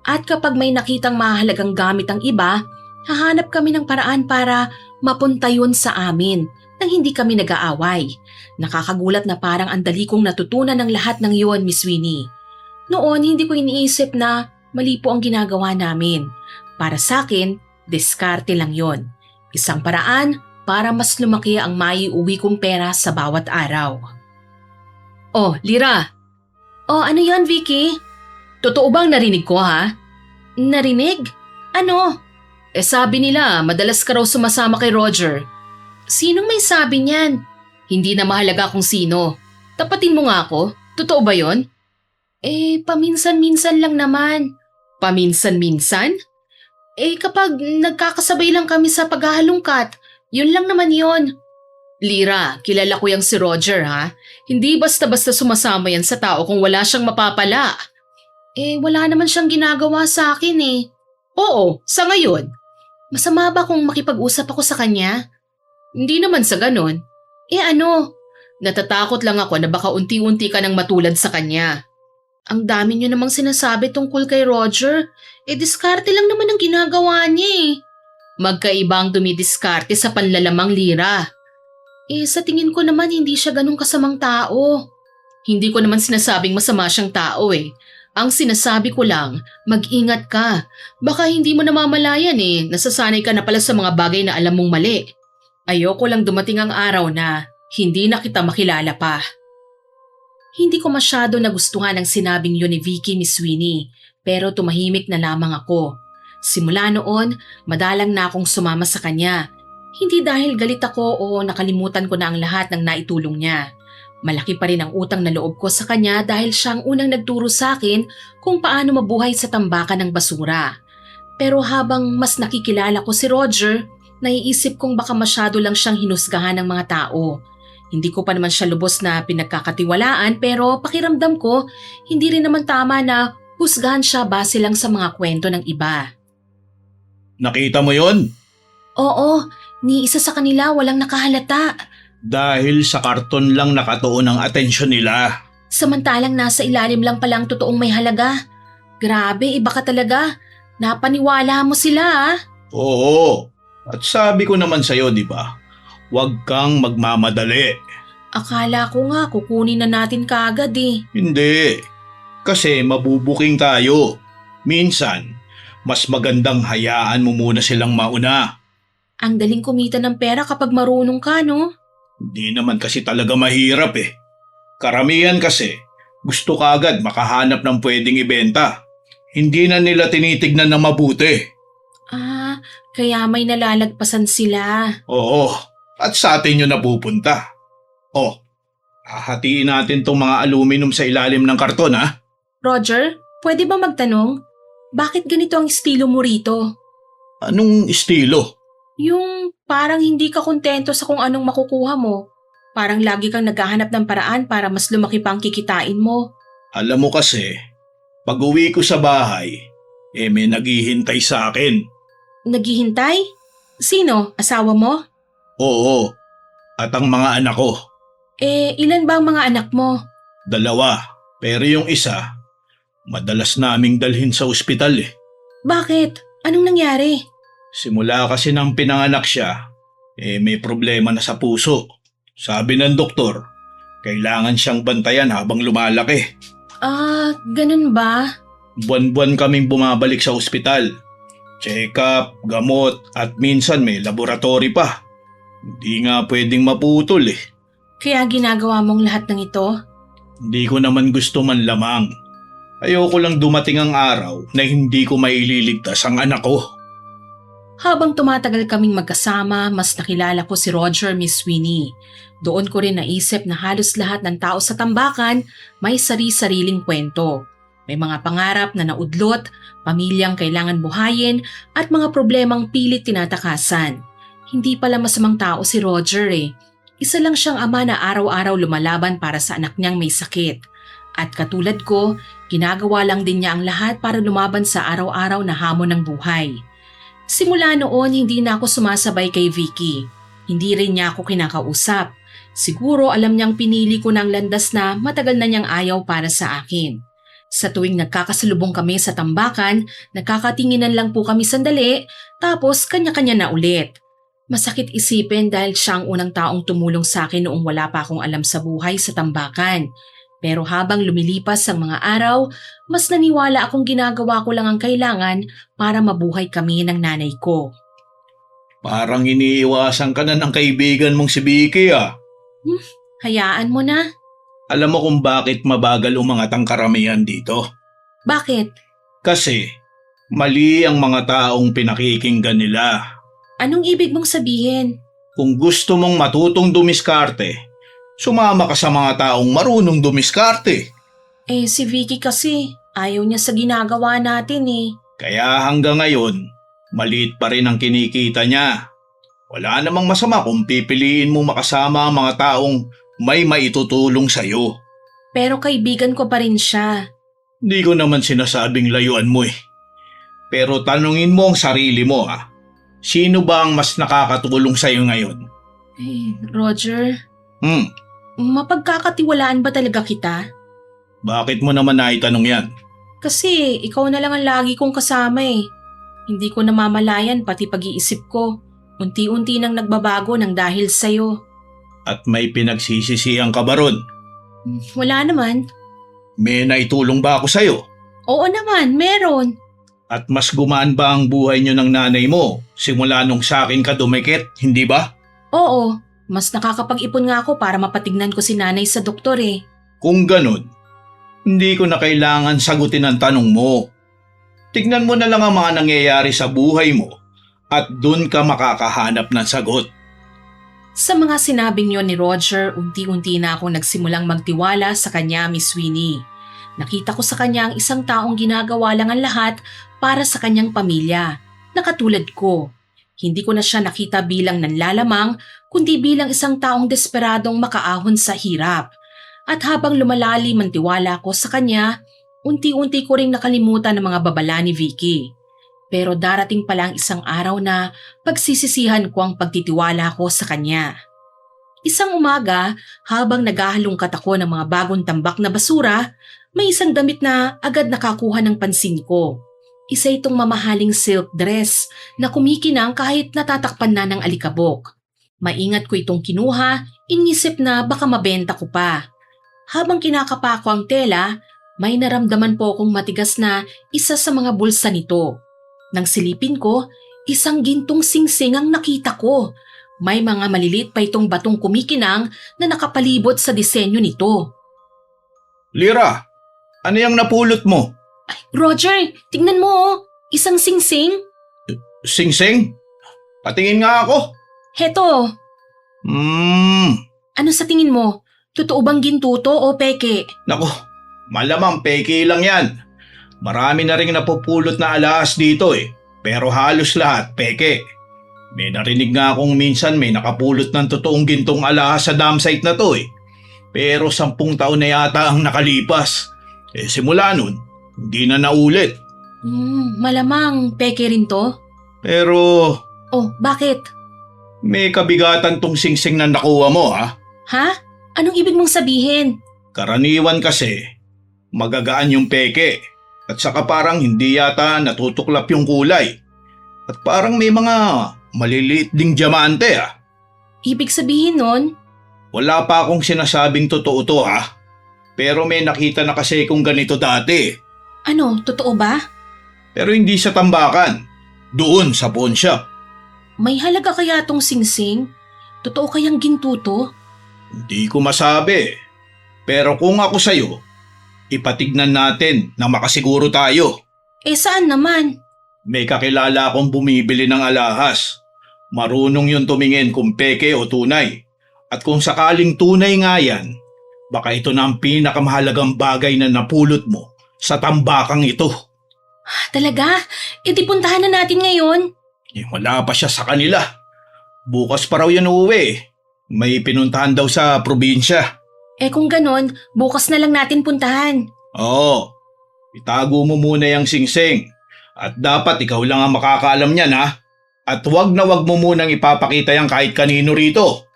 At kapag may nakitang mahalagang gamit ang iba, hahanap kami ng paraan para mapunta yun sa amin nang hindi kami nag-aaway. Nakakagulat na parang ang dali kong natutunan ng lahat ng iyon, Miss Winnie. Noon, hindi ko iniisip na mali po ang ginagawa namin. Para sa akin, diskarte lang yon. Isang paraan para mas lumaki ang maiuwi kong pera sa bawat araw. Oh, Lira. Oh, ano yon, Vicky? Totoo bang narinig ko, ha? Narinig? Ano? Sabi nila, madalas ka raw sumasama kay Roger. Sinong may sabi niyan? Hindi na mahalaga kung sino. Tapatin mo nga ako. Totoo ba yon? Paminsan-minsan lang naman. Paminsan-minsan? Kapag nagkakasabay lang kami sa paghahalungkat, yun lang naman yon. Lira, kilala ko yang si Roger, ha? Hindi basta-basta sumasama yan sa tao kung wala siyang mapapala. Wala naman siyang ginagawa sa akin eh. Oo, sa ngayon. Masama ba kung makipag-usap ako sa kanya? Hindi naman sa ganon. Ano? Natatakot lang ako na baka unti-unti ka nang matulad sa kanya. Ang dami niyo namang sinasabi tungkol kay Roger. Diskarte lang naman ang ginagawa niya eh. Magkaibang dumidiskarte sa panlalamang, Lira. Sa tingin ko naman hindi siya ganun kasamang tao. Hindi ko naman sinasabing masama siyang tao eh. Ang sinasabi ko lang, mag-ingat ka. Baka hindi mo namamalayan eh, nasasanay ka na pala sa mga bagay na alam mong mali. Ayoko lang dumating ang araw na hindi na kita makilala pa. Hindi ko masyado nagustuhan ang sinabing yun ni Vicky, Miss Winnie, pero tumahimik na lamang ako. Simula noon, madalang na akong sumama sa kanya. Hindi dahil galit ako o nakalimutan ko na ang lahat ng naitulong niya. Malaki pa rin ang utang na loob ko sa kanya dahil siya ang unang nagturo sa akin kung paano mabuhay sa tambakan ng basura. Pero habang mas nakikilala ko si Roger, naiisip kong baka masyado lang siyang hinusgahan ng mga tao. Hindi ko pa naman siya lubos na pinagkakatiwalaan pero pakiramdam ko, hindi rin naman tama na husgahan siya base lang sa mga kwento ng iba. Nakita mo yon? Oo, ni isa sa kanila walang nakahalata. Dahil sa karton lang nakatuon ang atensyon nila. Samantalang nasa ilalim lang palang totoong may halaga. Grabe, iba ka talaga. Napaniwala mo sila ah. Oo, at sabi ko naman sa'yo, di ba? Huwag kang magmamadali. Akala ko nga kukunin na natin kaagad eh. Hindi, kasi mabubuking tayo. Minsan, mas magandang hayaan mo muna silang mauna. Ang daling kumita ng pera kapag marunong ka, no? Hindi naman kasi talaga mahirap eh. Karamihan kasi, gusto kaagad makahanap ng pwedeng ibenta. Hindi na nila tinitignan na mabuti. Kaya may nalalagpasan sila. Oo, at sa atin yun napupunta. Hahatiin natin tong mga aluminum sa ilalim ng karton ha? Roger, pwede ba magtanong? Bakit ganito ang estilo mo rito? Anong estilo? Yung parang hindi ka kontento sa kung anong makukuha mo. Parang lagi kang naghahanap ng paraan para mas lumaki pa ang kikitain mo. Alam mo kasi, pag uwi ko sa bahay, may naghihintay sa akin. Naghihintay? Sino? Asawa mo? Oo, at ang mga anak ko. Ilan ba ang mga anak mo? 2, pero yung isa, madalas naming dalhin sa ospital eh. Bakit? Anong nangyari? Simula kasi nang pinanganak siya, may problema na sa puso. Sabi ng doktor, kailangan siyang bantayan habang lumalaki. Ganun ba? Buwan-buwan kaming bumabalik sa ospital. Check-up, gamot, at minsan may laboratory pa. Hindi nga pwedeng maputol eh. Kaya ginagawa mong lahat ng ito? Hindi ko naman gusto man lamang. Ayoko lang dumating ang araw na hindi ko maililigtas ang anak ko. Habang tumatagal kaming magkasama, mas nakilala ko si Roger, Miss Sweeney. Doon ko rin naisip na halos lahat ng tao sa tambakan may sari-sariling kwento. May mga pangarap na naudlot, pamilyang kailangan buhayin, at mga problemang pilit tinatakasan. Hindi pala masamang tao si Roger eh. Isa lang siyang ama na araw-araw lumalaban para sa anak niyang may sakit. At katulad ko, ginagawa lang din niya ang lahat para lumaban sa araw-araw na hamon ng buhay. Simula noon, hindi na ako sumasabay kay Vicky. Hindi rin niya ako kinakausap. Siguro alam niyang pinili ko ng landas na matagal na niyang ayaw para sa akin. Sa tuwing nagkakasalubong kami sa tambakan, nagkakatinginan lang po kami sandali, tapos kanya-kanya na ulit. Masakit isipin dahil siya ang unang taong tumulong sa akin noong wala pa akong alam sa buhay sa tambakan. Pero habang lumilipas ang mga araw, mas naniwala akong ginagawa ko lang ang kailangan para mabuhay kami ng nanay ko. Parang iniiwasan ka na ng kaibigan mong si Vicky ah. Hayaan mo na. Alam mo kung bakit mabagal umangat ang karamihan dito? Bakit? Kasi mali ang mga taong pinakikinggan nila. Anong ibig mong sabihin? Kung gusto mong matutong dumiskarte, sumama ka sa mga taong marunong dumiskarte. Si Vicky kasi, ayaw niya sa ginagawa natin eh. Kaya hanggang ngayon, maliit pa rin ang kinikita niya. Wala namang masama kung pipiliin mo makasama ang mga taong may maitutulong sa'yo. Pero kaibigan ko pa rin siya. Hindi ko naman sinasabing layuan mo eh. Pero tanungin mo ang sarili mo ha. Sino ba ang mas nakakatulong sa'yo ngayon? Roger, Hmm, mapagkakatiwalaan ba talaga kita? bakit mo naman naitanong yan? Kasi ikaw na lang ang lagi kong kasama eh. Hindi ko namamalayan pati pag-iisip ko. Unti-unti nang nagbabago ng dahil sa'yo. At may pinagsisisihan ka ba ron? Wala naman. May naitulong ba ako sa'yo? Oo naman, meron. At mas gumaan ba ang buhay niyo ng nanay mo simula nung sa akin ka dumikit, hindi ba? Oo, mas nakakapag-ipon nga ako para mapatignan ko si nanay sa doktor eh. Kung ganun, hindi ko na kailangan sagutin ang tanong mo. Tignan mo na lang ang mga nangyayari sa buhay mo at dun ka makakahanap ng sagot. Sa mga sinabing yon ni Roger, unti-unti na akong nagsimulang magtiwala sa kanya, Miss Sweeney. Nakita ko sa kanya ang isang taong ginagawa lang ang lahat para sa kanyang pamilya, na katulad ko. Hindi ko na siya nakita bilang nanlalamang, kundi bilang isang taong desperadong makaahon sa hirap. At habang lumalalim ang tiwala ko sa kanya, unti-unti ko ring nakalimutan ang mga babala ni Vicky. Pero darating pala ang isang araw na pagsisisihan ko ang pagtitiwala ko sa kanya. Isang umaga, habang naghahalungkat ako ng mga bagong tambak na basura, may isang damit na agad nakakuha ng pansin ko. Isa itong mamahaling silk dress na kumikinang kahit natatakpan na ng alikabok. Maingat ko itong kinuha, inisip na baka mabenta ko pa. Habang kinakapa ko ang tela, may naramdaman po akong matigas na isa sa mga bulsa nito. Nang silipin ko, isang gintong singsing ang nakita ko. May mga maliliit pa itong batong kumikinang na nakapalibot sa disenyo nito. Lira, ano yung napulot mo? Roger, tignan mo oh, isang singsing. Sing-sing? Patingin nga ako. Heto, ano sa tingin mo? Totoo bang gintuto o peke? Nako, malamang peke lang yan. Marami na rin napupulot na alahas dito eh, pero halos lahat peke. May narinig nga akong minsan may nakapulot ng totoong gintong alahas sa dam site na to eh. Pero 10 taon na yata ang nakalipas. Simula nun, hindi na naulit. Malamang peke rin to. Pero Oh, bakit? may kabigatan tong singsing na nakuha mo ha. Ha? Anong ibig mong sabihin? Karaniwan kasi, magagaan yung peke. At saka parang hindi yata natutuklap yung kulay. At parang may mga maliliit ding diamante ah. Ibig sabihin nun? Wala pa akong sinasabing totoo to ah. Pero may nakita na kasi kung ganito dati. Ano, totoo ba? Pero hindi sa tambakan. Doon sa pawn shop. May halaga kaya tong singsing? Totoo kayang gintuto? Hindi ko masabi. Pero kung ako sa'yo, ipatignan natin na makasiguro tayo. Saan naman? May kakilala akong bumibili ng alahas. Marunong yun tumingin kung peke o tunay. At kung sakaling tunay nga yan, baka ito na ang pinakamahalagang bagay na napulot mo sa tambakang ito. Talaga? E di puntahan na natin ngayon. Wala pa siya sa kanila. Bukas pa raw yan uuwi. May pinuntahan daw sa probinsya. Kung ganon, bukas na lang natin puntahan. Oo. Itago mo muna yung singsing. At dapat ikaw lang ang makakaalam niyan ha. At wag na wag mo munang ipapakita yan kahit kanino rito.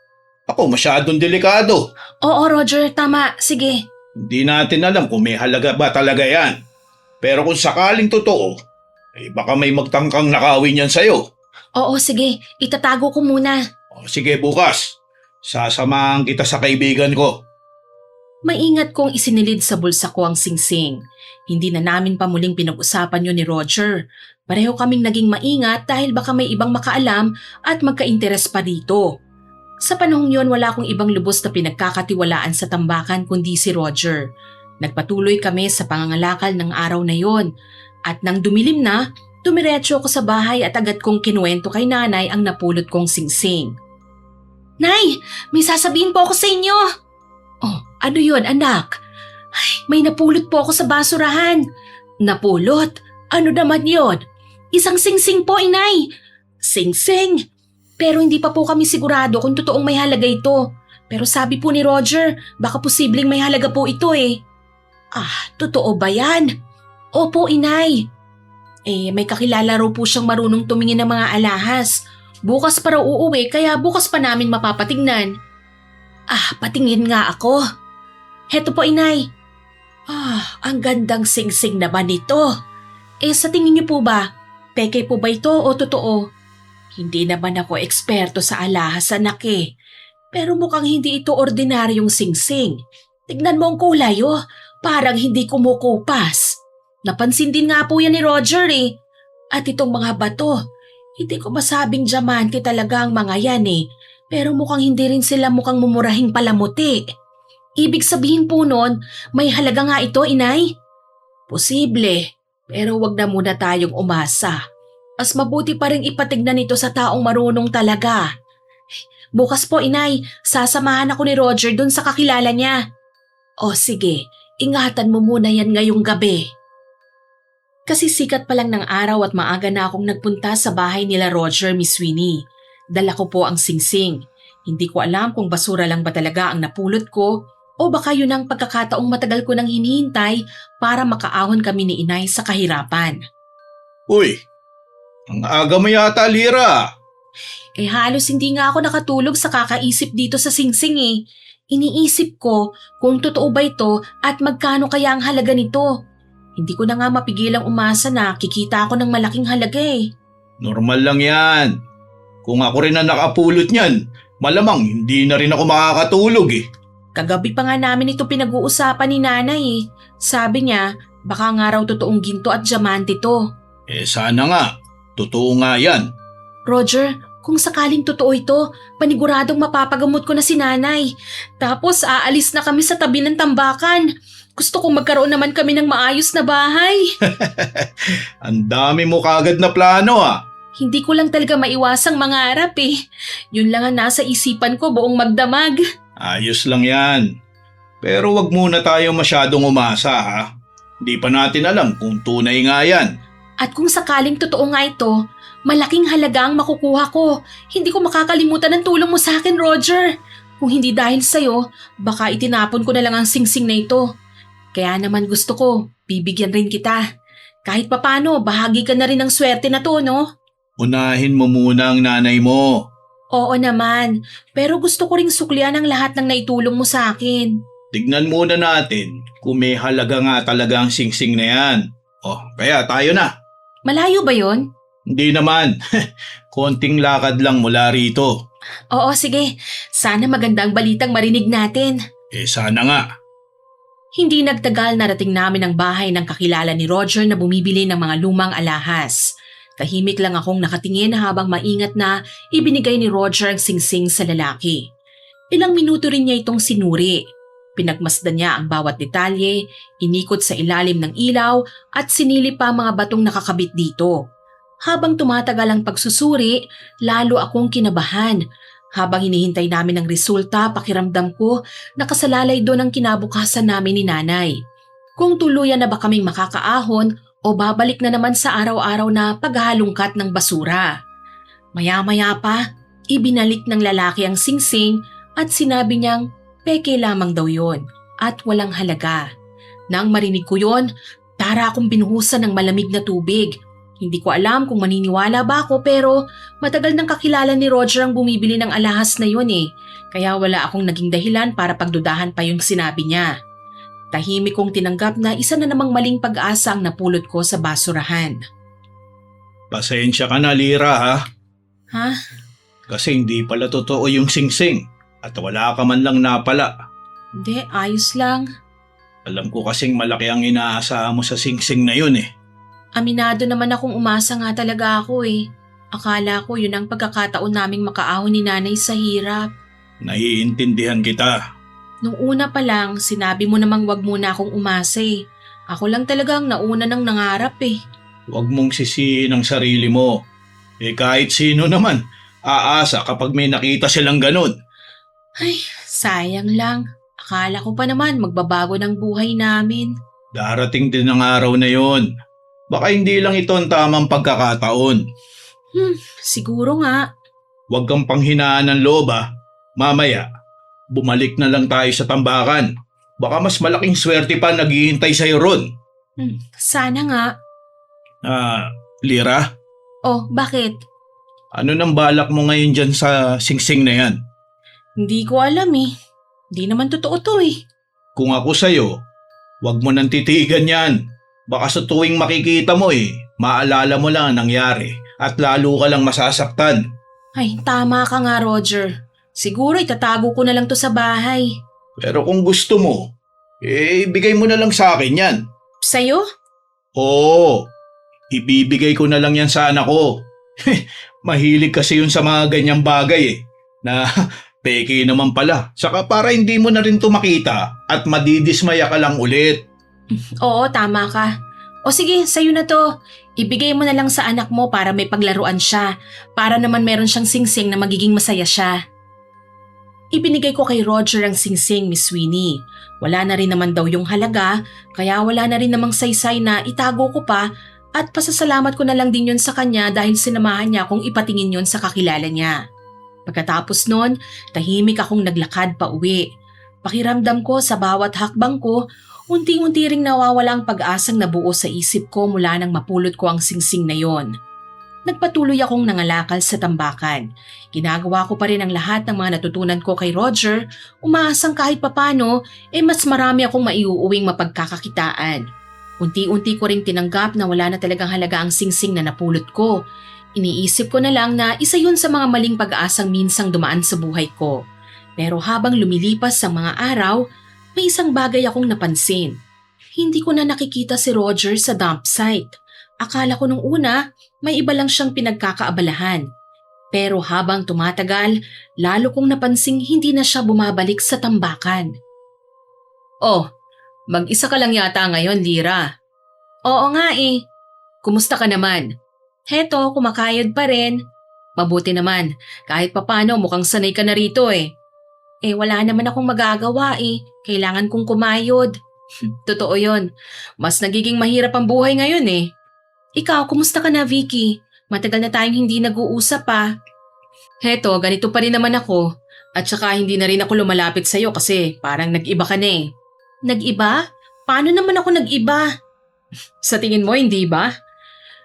Ako masyadong delikado. Oo, Roger, tama. Sige. Hindi natin alam kung may halaga ba talaga yan. Pero kung sakaling totoo, baka may magtangkang nakawin yan sa'yo. Oo, sige. Itatago ko muna. Sige bukas, sasamahan kita sa kaibigan ko. Maingat kong isinilid sa bulsa ko ang singsing. Hindi na namin pa muling pinag-usapan yun ni Roger. Pareho kaming naging maingat dahil baka may ibang makaalam at magka-interes pa dito. Sa panahong yon wala akong ibang lubos na pinagkakatiwalaan sa tambakan kundi si Roger. Nagpatuloy kami sa pangangalakal ng araw na yon. At nang dumilim na, dumiretso ako sa bahay at agad kong kinuwento kay nanay ang napulot kong singsing. Nay, may sasabihin po ako sa inyo. Oh, ano yon anak? Ay, may napulot po ako sa basurahan. Napulot? Ano naman yon? Isang singsing po, inay. Singsing? Pero hindi pa po kami sigurado kung totoong may halaga ito. Pero sabi po ni Roger, baka posibleng may halaga po ito eh. Totoo ba yan? Opo, inay. May kakilala raw po siyang marunong tumingin ng mga alahas. Bukas pa raw uuwi kaya bukas pa namin mapapatingnan. Patingin nga ako. Heto po, inay. Ang gandang singsing naman ito. Sa tingin niyo po ba, peke po ba ito o totoo? Hindi naman ako eksperto sa alahas, anak eh. Pero mukhang hindi ito ordinaryong singsing. Tignan mo ang kulay parang hindi kumukupas. Napansin din nga po yan ni Roger eh. At itong mga bato, hindi ko masabing diamante talaga ang mga yan eh. Pero mukhang hindi rin sila mukhang mumurahing palamuti. Ibig sabihin po nun, may halaga nga ito, inay? Posible, pero wag na muna tayong umasa. Mas mabuti pa rin ipatignan ito sa taong marunong talaga. Bukas po, inay, sasamahan ako ni Roger dun sa kakilala niya. Sige, ingatan mo muna yan ngayong gabi. Kasi sikat pa lang ng araw at maaga na akong nagpunta sa bahay nila Roger, Miss Winnie. Dala ko po ang singsing. Hindi ko alam kung basura lang ba talaga ang napulot ko o baka yun ang pagkakataong matagal ko nang hinihintay para makaahon kami ni inay sa kahirapan. Uy! Ang aga mo yata, Lira. Halos hindi nga ako nakatulog sa kakaisip dito sa singsing eh. Iniisip ko kung totoo ba ito at magkano kaya ang halaga nito. Hindi ko na nga mapigilang umasa na kikita ako ng malaking halaga eh. Normal lang yan. Kung ako rin ang nakapulot niyan, malamang hindi na rin ako makakatulog eh. Kagabi pa nga namin ito pinag-uusapan ni nanay eh. Sabi niya, baka nga raw totoong ginto at diamante to. Sana nga. Totoo nga yan. Roger, kung sakaling totoo ito, paniguradong mapapagamot ko na si nanay. Tapos aalis na kami sa tabi ng tambakan. Gusto kong magkaroon naman kami ng maayos na bahay. Ang dami mo kagad na plano ah. Hindi ko lang talaga maiwasang mangarap eh. Yun lang ang nasa isipan ko buong magdamag. Ayos lang yan. Pero wag muna tayo masyadong umasa ha. Hindi pa natin alam kung tunay nga yan. At kung sakaling totoo nga ito, malaking halaga ang makukuha ko. Hindi ko makakalimutan ang tulong mo sa akin, Roger. Kung hindi dahil sa'yo, baka itinapon ko na lang ang singsing na ito. Kaya naman gusto ko, bibigyan rin kita. Kahit papano, bahagi ka na rin ng swerte na to, no? Unahin mo muna ang nanay mo. Oo naman, pero gusto ko ring suklian ang lahat ng naitulong mo sa akin. Tignan muna natin kung may halaga nga talaga ang singsing na yan. Kaya tayo na. Malayo ba yon? Hindi naman. Konting lakad lang mula rito. Oo, sige. Sana magandang balitang marinig natin. Sana nga. Hindi nagtagal narating namin ang bahay ng kakilala ni Roger na bumibili ng mga lumang alahas. Tahimik lang akong nakatingin habang maingat na ibinigay ni Roger ang singsing sa lalaki. Ilang minuto rin niya itong sinuri. Pinagmasdan niya ang bawat detalye, inikot sa ilalim ng ilaw at sinilip pa ang mga batong nakakabit dito. Habang tumatagal ang pagsusuri, lalo akong kinabahan. Habang hinihintay namin ang resulta, pakiramdam ko nakasalalay doon ang kinabukasan namin ni nanay. Kung tuluyan na ba kaming makakaahon o babalik na naman sa araw-araw na paghahalungkat ng basura. Maya-maya pa, ibinalik ng lalaki ang singsing at sinabi niyang peke lamang daw yon at walang halaga. Nang marinig ko yon, tara akong binuhusan ng malamig na tubig. Hindi ko alam kung maniniwala ba ako pero matagal nang kakilala ni Roger ang bumibili ng alahas na yun eh. Kaya wala akong naging dahilan para pagdudahan pa yung sinabi niya. Tahimik kong tinanggap na isa na namang maling pag-asa ang napulot ko sa basurahan. Pasensya ka na, Lira, ha? Ha? Kasi hindi pala totoo yung singsing at wala ka man lang napala. Hindi, ayos lang. Alam ko kasing malaki ang inaasahan mo sa singsing na yun eh. Aminado naman akong umasa nga talaga ako eh. Akala ko yun ang pagkakataon naming makaahon ni nanay sa hirap. Naiintindihan kita. Nung una pa lang, sinabi mo namang wag muna akong umasa eh. Ako lang talagang nauna nang nangarap eh. Huwag mong sisihin ang sarili mo. Eh kahit sino naman, aasa kapag may nakita silang ganun. Ay, sayang lang. Akala ko pa naman magbabago ng buhay namin. Darating din ang araw na yon. Baka hindi lang ito ang tamang pagkakataon. Siguro nga. Huwag kang panghinaan ng loob ah. Mamaya, bumalik na lang tayo sa tambakan. Baka mas malaking swerte pa naghihintay sa'yo ron. Sana nga. Lira, Oh, bakit? ano nang balak mo ngayon dyan sa singsing na yan? Hindi ko alam eh. Hindi naman totoo to eh. Kung ako sa'yo, huwag mo nang titigan yan. Baka sa tuwing makikita mo maalala mo lang ang nangyari at lalo ka lang masasaktan. Ay, tama ka nga Roger. Siguro itatago ko na lang to sa bahay. Pero kung gusto mo, ibigay mo na lang sa akin yan. Sa'yo? Oo, ibibigay ko na lang yan sa anak ko. Mahilig kasi yun sa mga ganyang bagay na peke naman pala. Saka para hindi mo na rin to makita at madidismaya ka lang ulit. Oo, tama ka. O sige, sa'yo na to. Ibigay mo na lang sa anak mo para may paglaruan siya. Para naman meron siyang singsing na magiging masaya siya. Ibinigay ko kay Roger ang singsing, Miss Winnie. Wala na rin naman daw yung halaga, kaya wala na rin namang saysay na itago ko pa at pasasalamat ko na lang din yun sa kanya dahil sinamahan niya akong ipatingin yun sa kakilala niya. Pagkatapos nun, tahimik akong naglakad pa uwi. Pakiramdam ko sa bawat hakbang ko, unti-unti ring nawawala ang pag-asang nabuo sa isip ko mula nang mapulot ko ang singsing na yon. Nagpatuloy akong nangalakal sa tambakan. Ginagawa ko pa rin ang lahat ng mga natutunan ko kay Roger, umaasang kahit papano, mas marami akong maiuuwing mapagkakakitaan. Unti-unti ko ring tinanggap na wala na talagang halaga ang singsing na napulot ko. Iniisip ko na lang na isa yun sa mga maling pag-aasang minsang dumaan sa buhay ko. Pero habang lumilipas ang mga araw, may isang bagay akong napansin. Hindi ko na nakikita si Roger sa dump site. Akala ko nung una, may iba lang siyang pinagkakaabalahan. Pero habang tumatagal, lalo kong napansing hindi na siya bumabalik sa tambakan. Oh, mag-isa ka lang yata ngayon, Lira. Oo nga eh. Kumusta ka naman? Heto, kumakayod pa rin. Mabuti naman, kahit papano mukhang sanay ka na rito eh. Wala naman akong magagawa eh. Kailangan kong kumayod. Totoo yon. Mas nagiging mahirap ang buhay ngayon eh. Ikaw, kumusta ka na Vicky? Matagal na tayong hindi nag-uusap pa. Heto, ganito pa rin naman ako. At saka hindi na rin ako lumalapit sa'yo kasi parang nag-iba ka na eh. Nag-iba? Paano naman ako nag-iba? Sa tingin mo, hindi ba?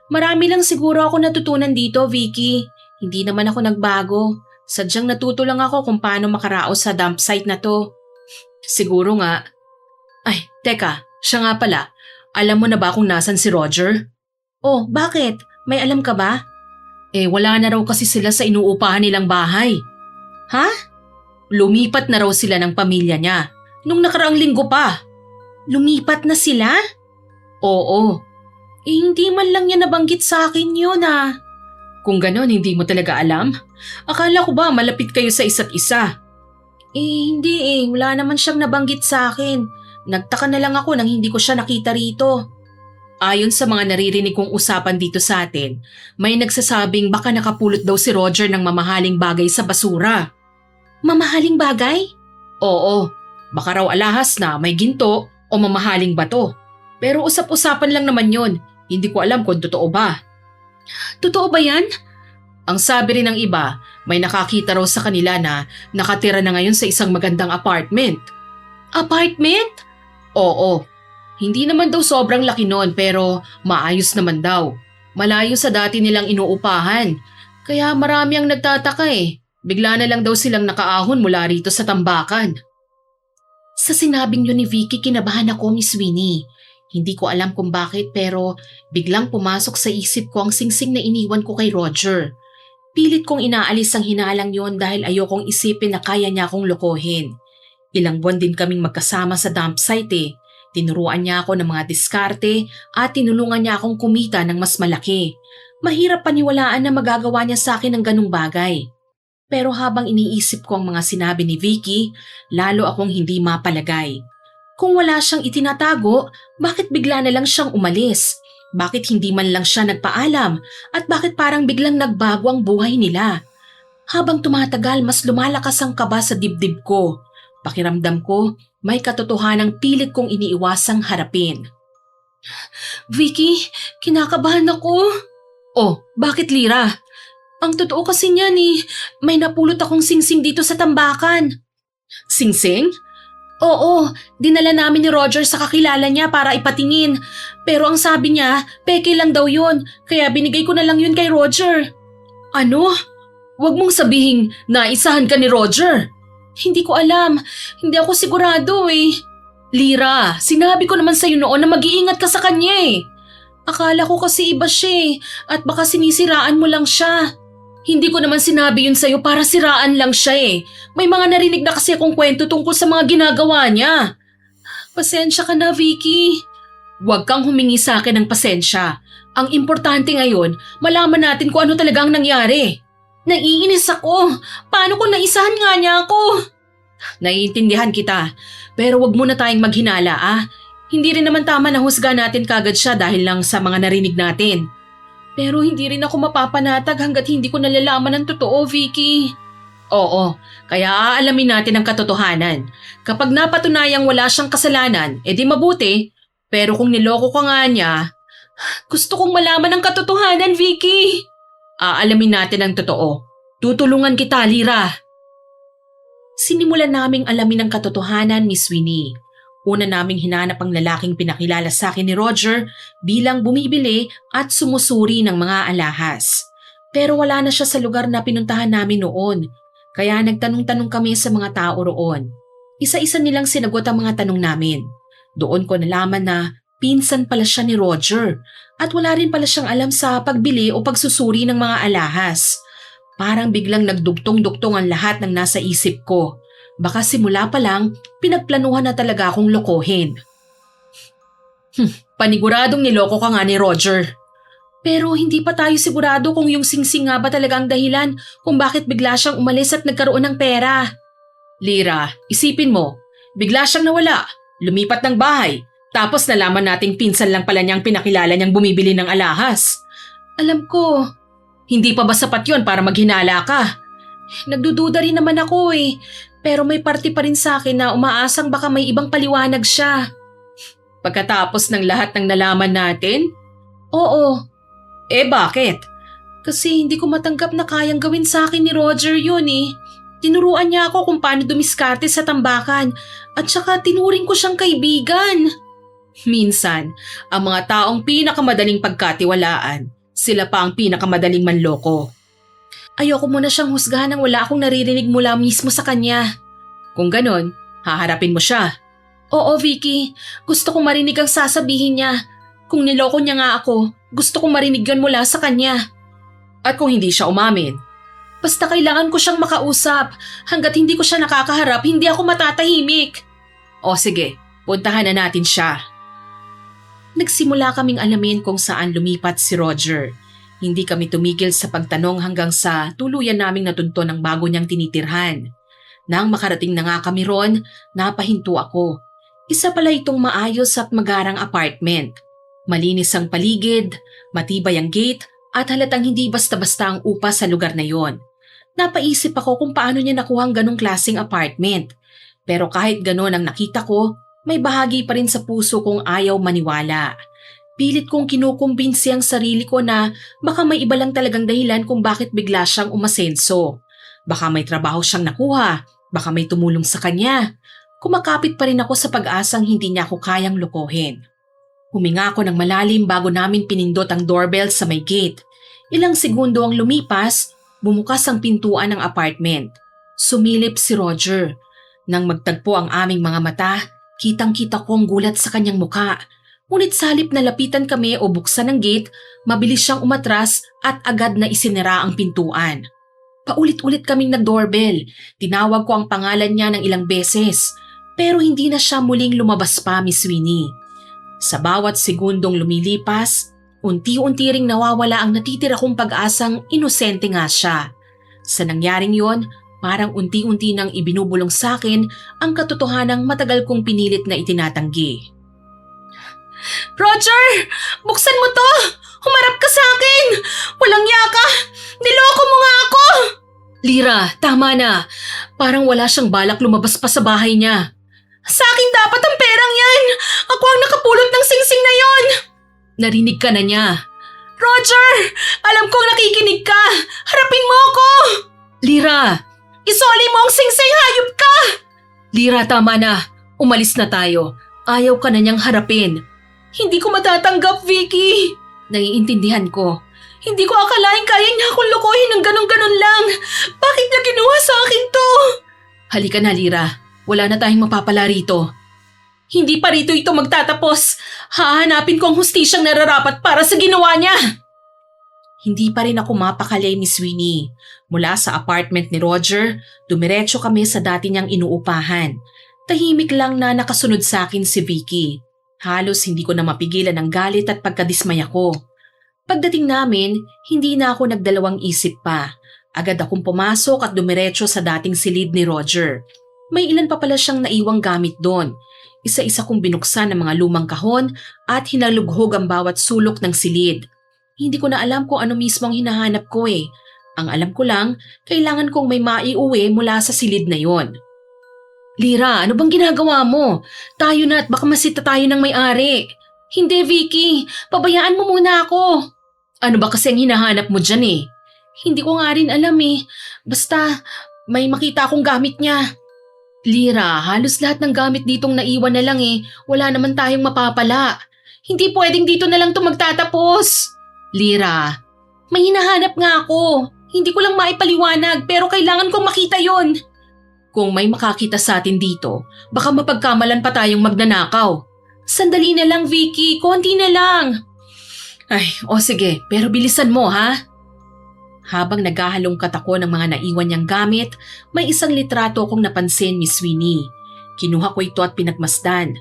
Marami lang siguro ako natutunan dito, Vicky. Hindi naman ako nagbago. Sadyang natuto lang ako kung paano makaraos sa dump site na to. Siguro nga. Ay, teka, siya nga pala. Alam mo na ba kung nasan si Roger? Oh, bakit? May alam ka ba? Wala na raw kasi sila sa inuupahan nilang bahay. Ha? Lumipat na raw sila ng pamilya niya. Nung nakaraang linggo pa. Lumipat na sila? Oo. Hindi man lang niya nabanggit sa akin yun ah. Kung ganon, hindi mo talaga alam? Akala ko ba malapit kayo sa isa't isa? Hindi Wala naman siyang nabanggit sa akin. Nagtaka na lang ako nang hindi ko siya nakita rito. Ayon sa mga naririnig kong usapan dito sa atin, may nagsasabing baka nakapulot daw si Roger ng mamahaling bagay sa basura. Mamahaling bagay? Oo, baka raw alahas na may ginto o mamahaling bato. Pero usap-usapan lang naman yon. Hindi ko alam kung totoo ba. Totoo ba yan? Ang sabi rin ng iba, may nakakita raw sa kanila na nakatira na ngayon sa isang magandang apartment. Apartment? Oo. Hindi naman daw sobrang laki nun pero maayos naman daw. Malayo sa dati nilang inuupahan. Kaya marami ang nagtataka eh. Bigla na lang daw silang nakaahon mula rito sa tambakan. Sa sinabing yun ni Vicky, kinabahan ako, Miss Winnie. Hindi ko alam kung bakit pero biglang pumasok sa isip ko ang singsing na iniwan ko kay Roger. Pilit kong inaalis ang hinalang yon dahil ayokong isipin na kaya niya akong lokohin. Ilang buwan din kaming magkasama sa dump site eh. Tinuruan niya ako ng mga diskarte at tinulungan niya akong kumita ng mas malaki. Mahirap paniwalaan na magagawa niya sa akin ng ganung bagay. Pero habang iniisip ko ang mga sinabi ni Vicky, lalo akong hindi mapalagay. Kung wala siyang itinatago, bakit bigla na lang siyang umalis? Bakit hindi man lang siya nagpaalam? At bakit parang biglang nagbago ang buhay nila? Habang tumatagal, mas lumalakas ang kaba sa dibdib ko. Pakiramdam ko, may katotohanang pilit kong iniiwasang harapin. Vicky, kinakabahan ako. Oh, bakit Lira? Ang totoo kasi niyan eh, may napulot akong singsing dito sa tambakan. Singsing? Oo, dinala namin ni Roger sa kakilala niya para ipatingin. Pero ang sabi niya, peke lang daw yun, kaya binigay ko na lang yun kay Roger. Ano? Huwag mong sabihing naisahan ka ni Roger. Hindi ko alam, hindi ako sigurado eh. Lira, sinabi ko naman sa'yo noon na mag-iingat ka sa kanya eh. Akala ko kasi iba siya eh, at baka sinisiraan mo lang siya. Hindi ko naman sinabi yun sa'yo para siraan lang siya eh. May mga narinig na kasi akong kwento tungkol sa mga ginagawa niya. Pasensya ka na, Vicky. Huwag kang humingi sa akin ng pasensya. Ang importante ngayon, malaman natin kung ano talagang nangyari. Naiinis ako. Paano kung naisahan nga niya ako? Naiintindihan kita, pero wag muna tayong maghinala ah. Hindi rin naman tama na husga natin kagad siya dahil lang sa mga narinig natin. Pero hindi rin ako mapapanatag hanggat hindi ko nalalaman ng totoo, Vicky. Oo, kaya aalamin natin ang katotohanan. Kapag napatunayang wala siyang kasalanan, edi mabuti. Pero kung niloko ka nga niya, gusto kong malaman ang katotohanan, Vicky. Aalamin natin ang totoo. Tutulungan kita, Lira. Sinimulan naming alamin ang katotohanan, Miss Winnie. Una naming hinanap ang lalaking pinakilala sa akin ni Roger bilang bumibili at sumusuri ng mga alahas. Pero wala na siya sa lugar na pinuntahan namin noon, kaya nagtanong-tanong kami sa mga tao roon. Isa-isa nilang sinagot ang mga tanong namin. Doon ko nalaman na pinsan pala siya ni Roger at wala rin pala siyang alam sa pagbili o pagsusuri ng mga alahas. Parang biglang nagdugtong-dugtong ang lahat ng nasa isip ko. Baka simula pa lang, pinagplanuhan na talaga akong lokohin. Paniguradong niloko ka nga ni Roger. Pero hindi pa tayo sigurado kung yung singsing nga ba talaga ang dahilan kung bakit bigla siyang umalis at nagkaroon ng pera. Lira, isipin mo, bigla siyang nawala, lumipat ng bahay, tapos nalaman nating pinsan lang pala niyang pinakilala niyang bumibili ng alahas. Alam ko, hindi pa ba sapat yon para maghinala ka? Nagdududa rin naman ako eh. Pero may parte pa rin sa akin na umaasang baka may ibang paliwanag siya. Pagkatapos ng lahat ng nalaman natin? Oo. Eh bakit? Kasi hindi ko matanggap na kayang gawin sa akin ni Roger yun eh. Tinuruan niya ako kung paano dumiskarte sa tambakan at saka tinuring ko siyang kaibigan. Minsan, ang mga taong pinakamadaling pagkatiwalaan, sila pa ang pinakamadaling manloko. Ayoko muna siyang husgahan nang wala akong naririnig mula mismo sa kanya. Kung ganon, haharapin mo siya. Oo, Vicky. Gusto kong marinig ang sasabihin niya. Kung niloko niya nga ako, gusto kong marinig yan mula sa kanya. At kung hindi siya umamin? Basta kailangan ko siyang makausap. Hanggat hindi ko siya nakakaharap, hindi ako matatahimik. O sige, puntahan na natin siya. Nagsimula kaming alamin kung saan lumipat si Roger. Hindi kami tumigil sa pagtanong hanggang sa tuluyan naming natunto ng bago niyang tinitirhan. Nang makarating na nga kami ron, napahinto ako. Isa pala itong maayos at magarang apartment. Malinis ang paligid, matibay ang gate at halatang hindi basta-basta ang upa sa lugar na yon. Napaisip ako kung paano niya nakuha ang ganong klaseng apartment. Pero kahit ganon ang nakita ko, may bahagi pa rin sa puso kong ayaw maniwala. Pilit kong kinukumbinsi ang sarili ko na baka may iba lang talagang dahilan kung bakit bigla siyang umasenso. Baka may trabaho siyang nakuha, baka may tumulong sa kanya. Kumakapit pa rin ako sa pag-asang hindi niya ako kayang lokohin. Huminga ako ng malalim bago namin pinindot ang doorbell sa may gate. Ilang segundo ang lumipas, bumukas ang pintuan ng apartment. Sumilip si Roger. Nang magtagpo ang aming mga mata, kitang-kita ko ang gulat sa kanyang muka. Ngunit sa halip na lapitan kami o buksan ang gate, mabilis siyang umatras at agad na isinara ang pintuan. Paulit-ulit kaming nag-doorbell. Tinawag ko ang pangalan niya ng ilang beses. Pero hindi na siya muling lumabas pa, Miss Winnie. Sa bawat segundong lumilipas, unti-unti ring nawawala ang natitira kong pag-asang inosente nga siya. Sa nangyaring yon, parang unti-unti nang ibinubulong sa akin ang katotohanang matagal kong pinilit na itinatanggi. Roger! Buksan mo to! Humarap ka sa akin! Walang yaka! Niloko mo nga ako! Lira, tama na. Parang wala siyang balak lumabas pa sa bahay niya. Sa akin dapat ang perang yan! Ako ang nakapulot ng singsing na yon! Narinig ka na niya. Roger! Alam kong nakikinig ka! Harapin mo ako! Lira! Isoli mo ang singsing, hayop ka! Lira, tama na. Umalis na tayo. Ayaw ka na niyang harapin. Hindi ko matatanggap, Vicky. Naiintindihan ko. Hindi ko akalain kaya niya akong lokohin ng ganon-ganon lang. Bakit niya ginawa sa akin to? Halika na, Lira. Wala na tayong mapapala rito. Hindi pa rito ito magtatapos. Hahanapin ko ang hustisyang nararapat para sa ginawa niya. Hindi pa rin ako mapakali, Miss Winnie. Mula sa apartment ni Roger, dumiretso kami sa dati niyang inuupahan. Tahimik lang na nakasunod sa akin si Vicky. Halos hindi ko na mapigilan ang galit at pagkadismaya ko. Pagdating namin, hindi na ako nagdalawang isip pa. Agad akong pumasok at dumiretso sa dating silid ni Roger. May ilan pa pala siyang naiwang gamit doon. Isa-isa kong binuksan ang mga lumang kahon at hinalughog ang bawat sulok ng silid. Hindi ko na alam kung ano mismo ang hinahanap ko eh. Ang alam ko lang, kailangan kong may maiuwi mula sa silid na yon. Lira, ano bang ginagawa mo? Tayo na at baka masita tayo ng may-ari. Hindi, Vicky. Pabayaan mo muna ako. Ano ba kasi ang hinahanap mo dyan eh? Hindi ko nga rin alam eh. Basta, may makita akong gamit niya. Lira, halos lahat ng gamit ditong naiwan na lang eh. Wala naman tayong mapapala. Hindi pwedeng dito na lang ito magtatapos. Lira, may hinahanap nga ako. Hindi ko lang maipaliwanag pero kailangan kong makita yon. Kung may makakita sa atin dito, baka mapagkamalan pa tayong magnanakaw. Sandali na lang, Vicky. Konti na lang. Ay, sige. Pero bilisan mo, ha? Habang naghahalongkat ako ng mga naiwan niyang gamit, may isang litrato akong napansin, Miss Winnie. Kinuha ko ito at pinagmasdan.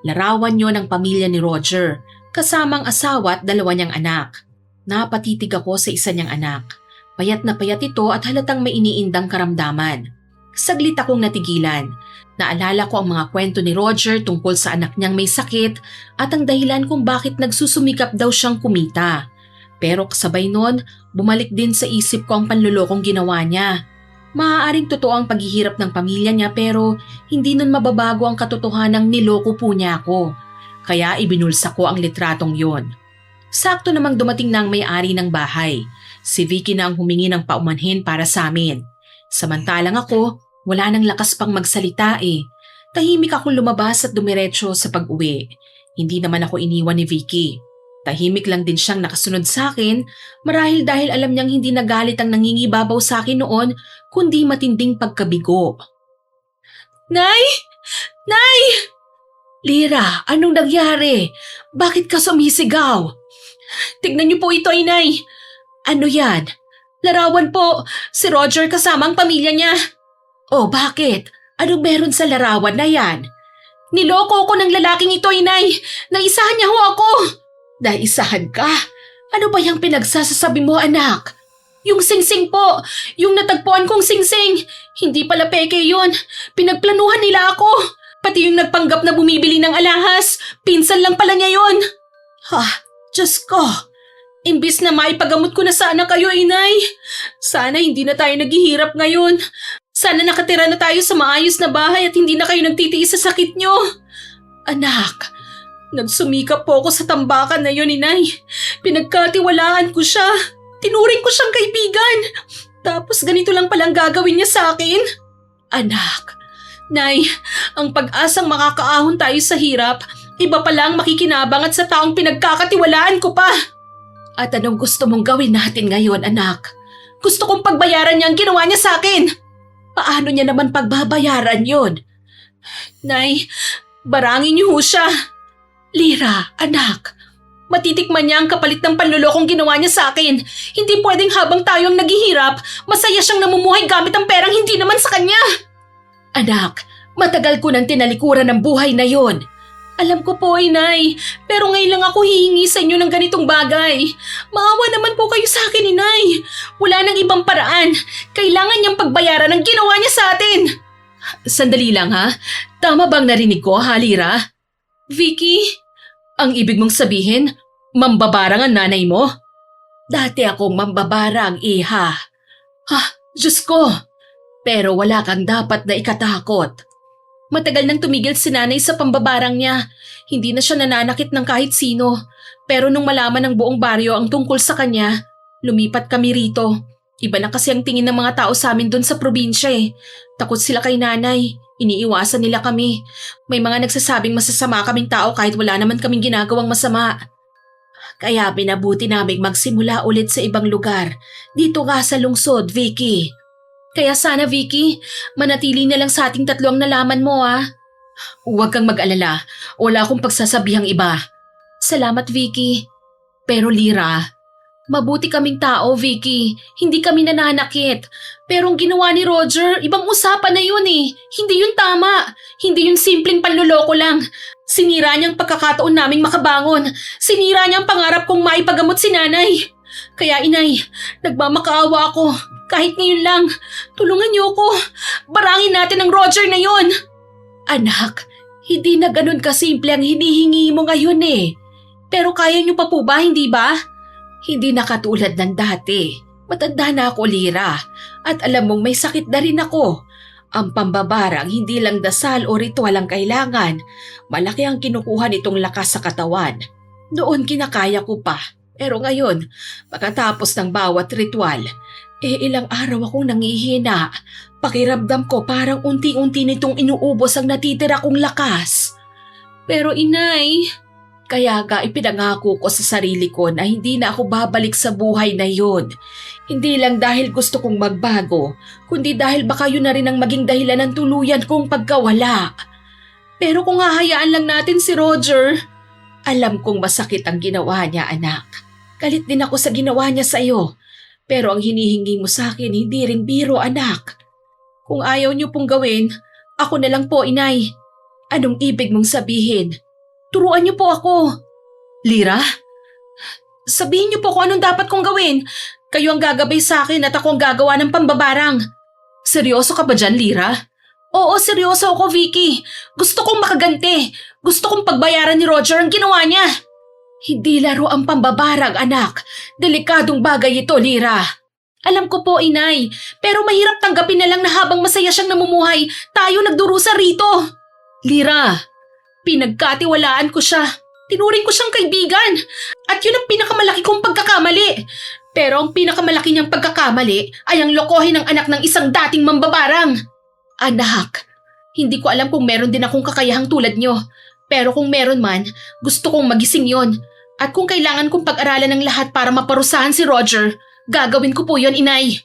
Larawan niyo ng pamilya ni Roger, kasamang asawa at dalawa niyang anak. Napatitig ako sa isa niyang anak. Payat na payat ito at halatang may iniindang karamdaman. Saglit akong natigilan. Naalala ko ang mga kwento ni Roger tungkol sa anak niyang may sakit at ang dahilan kung bakit nagsusumikap daw siyang kumita. Pero kasabay nun, bumalik din sa isip ko ang panlulokong ginawa niya. Maaaring totoo ang paghihirap ng pamilya niya pero hindi nun mababago ang katotohanang niloko po niya ako. Kaya ibinulsa ko ang litratong yon. Sakto namang dumating na ang may-ari ng bahay. Si Vicky na ang humingi ng paumanhin para sa amin. Samantalang ako, wala nang lakas pang magsalita eh. Tahimik akong lumabas at dumiretso sa pag-uwi. Hindi naman ako iniwan ni Vicky. Tahimik lang din siyang nakasunod sa akin marahil dahil alam niyang hindi nagalit ang nangingibabaw sa akin noon kundi matinding pagkabigo. Nay! Nay! Lira, anong nangyari? Bakit ka sumisigaw? Tignan niyo po ito, Inay. Ano yan? Larawan po, si Roger kasama ang pamilya niya. Oh, bakit? Anong meron sa larawan na yan? Niloko ko ng lalaking ito, Inay. Naisahan niya ho ako. Naisahan ka? Ano ba yung pinagsasasabi mo, anak? Yung singsing po, yung natagpuan kong singsing. Hindi pala peke yun. Pinagplanuhan nila ako. Pati yung nagpanggap na bumibili ng alahas, pinsan lang pala niya yun. Diyos ko! Imbis na maipagamot ko na sana kayo, inay. Sana hindi na tayo naghihirap ngayon. Sana nakatira na tayo sa maayos na bahay at hindi na kayo nagtitiis sa sakit nyo. Anak, nagsumikap po ako sa tambakan na yun, inay. Pinagkatiwalaan ko siya. Tinuring ko siyang kaibigan. Tapos ganito lang palang gagawin niya sa akin. Anak, nay, ang pag-asang makakaahon tayo sa hirap, iba palang makikinabang at sa taong pinagkakatiwalaan ko pa. At anong gusto mong gawin natin ngayon, anak? Gusto kong pagbayaran niya ang ginawa niya sa akin. Paano niya naman pagbabayaran yon? Nay, barangin niyo ho siya. Lira, anak, matitikman niya ang kapalit ng panlulokong ginawa niya sa akin. Hindi pwedeng habang tayo ang naghihirap, masaya siyang namumuhay gamit ang perang hindi naman sa kanya. Anak, matagal ko nang tinalikuran ng buhay na yon. Alam ko po, inay, pero ngayon lang ako hihingi sa inyo ng ganitong bagay. Maawa naman po kayo sa akin, inay. Wala nang ibang paraan. Kailangan niyang pagbayaran ang ginawa niya sa atin. Sandali lang ha. Tama bang narinig ko, Halira? Vicky, ang ibig mong sabihin, mambabarang ang nanay mo? Dati akong mambabarang, iha. Diyos ko. Pero wala kang dapat na ikatakot. Matagal nang tumigil si nanay sa pambabarang niya. Hindi na siya nananakit ng kahit sino. Pero nung malaman ng buong baryo ang tungkol sa kanya, lumipat kami rito. Iba na kasi ang tingin ng mga tao sa amin doon sa probinsya eh. Takot sila kay nanay. Iniiwasan nila kami. May mga nagsasabing masasama kaming tao kahit wala naman kaming ginagawang masama. Kaya binabuti naming magsimula ulit sa ibang lugar. Dito nga sa lungsod, Vicky. Kaya sana, Vicky, manatili na lang sa ating tatlo ang nalaman mo, ah. Huwag kang mag-alala. Wala akong pagsasabihang iba. Salamat, Vicky. Pero Lira, mabuti kaming tao, Vicky. Hindi kami nananakit. Pero ang ginawa ni Roger, ibang usapan na yun eh. Hindi yun tama. Hindi yun simpleng panluloko lang. Sinira niyang pagkakataon naming makabangon. Sinira niyang pangarap kong maipagamot si nanay. Kaya inay, nagmamakaawa ako. Kahit ngayon lang, tulungan niyo ako. Barangin natin ang Roger na yon. Anak, hindi na ganun kasimple ang hinihingi mo ngayon eh. Pero kaya niyo pa po ba, hindi ba? Hindi na katulad ng dati. Matanda na ako, Lira. At alam mong may sakit na rin ako. Ang pambabarang hindi lang dasal o ritual ang kailangan. Malaki ang kinukuha nitong lakas sa katawan. Noon kinakaya ko pa. Pero ngayon, pagkatapos ng bawat ritual, ilang araw akong nangihina. Pakiramdam ko parang unti-unti nitong inuubos ang natitira kong lakas. Pero inay, kaya ga ipinangako ko sa sarili ko na hindi na ako babalik sa buhay na yon. Hindi lang dahil gusto kong magbago, kundi dahil baka yun na rin ang maging dahilan ng tuluyan kong pagkawala. Pero kung hahayaan lang natin si Roger, alam kong masakit ang ginawa niya, anak. Galit din ako sa ginawa niya sa iyo. Pero ang hinihingi mo sa akin hindi rin biro, anak. Kung ayaw niyo pong gawin, ako na lang po, inay. Anong ibig mong sabihin? Turuan niyo po ako. Lira? Sabihin niyo po kung anong dapat kong gawin. Kayo ang gagabay sa akin at ako ang gagawa ng pambabarang. Seryoso ka ba dyan, Lira? Oo, seryoso ako, Vicky. Gusto kong makaganti. Gusto kong pagbayaran ni Roger ang ginawa niya. Hindi laro ang pambabarang, anak. Delikadong bagay ito, Lira. Alam ko po, inay. Pero mahirap tanggapin na lang na habang masaya siyang namumuhay, tayo nagdurusa rito. Lira, pinagkatiwalaan ko siya. Tinuring ko siyang kaibigan. At yun ang pinakamalaki kong pagkakamali. Pero ang pinakamalaki niyang pagkakamali ay ang lokohin ng anak ng isang dating mambabarang. Anak, hindi ko alam kung meron din akong kakayahang tulad niyo. Pero kung meron man, gusto kong magising yon. At kung kailangan kong pag-aralan ng lahat para maparusahan si Roger, gagawin ko po yon, inay.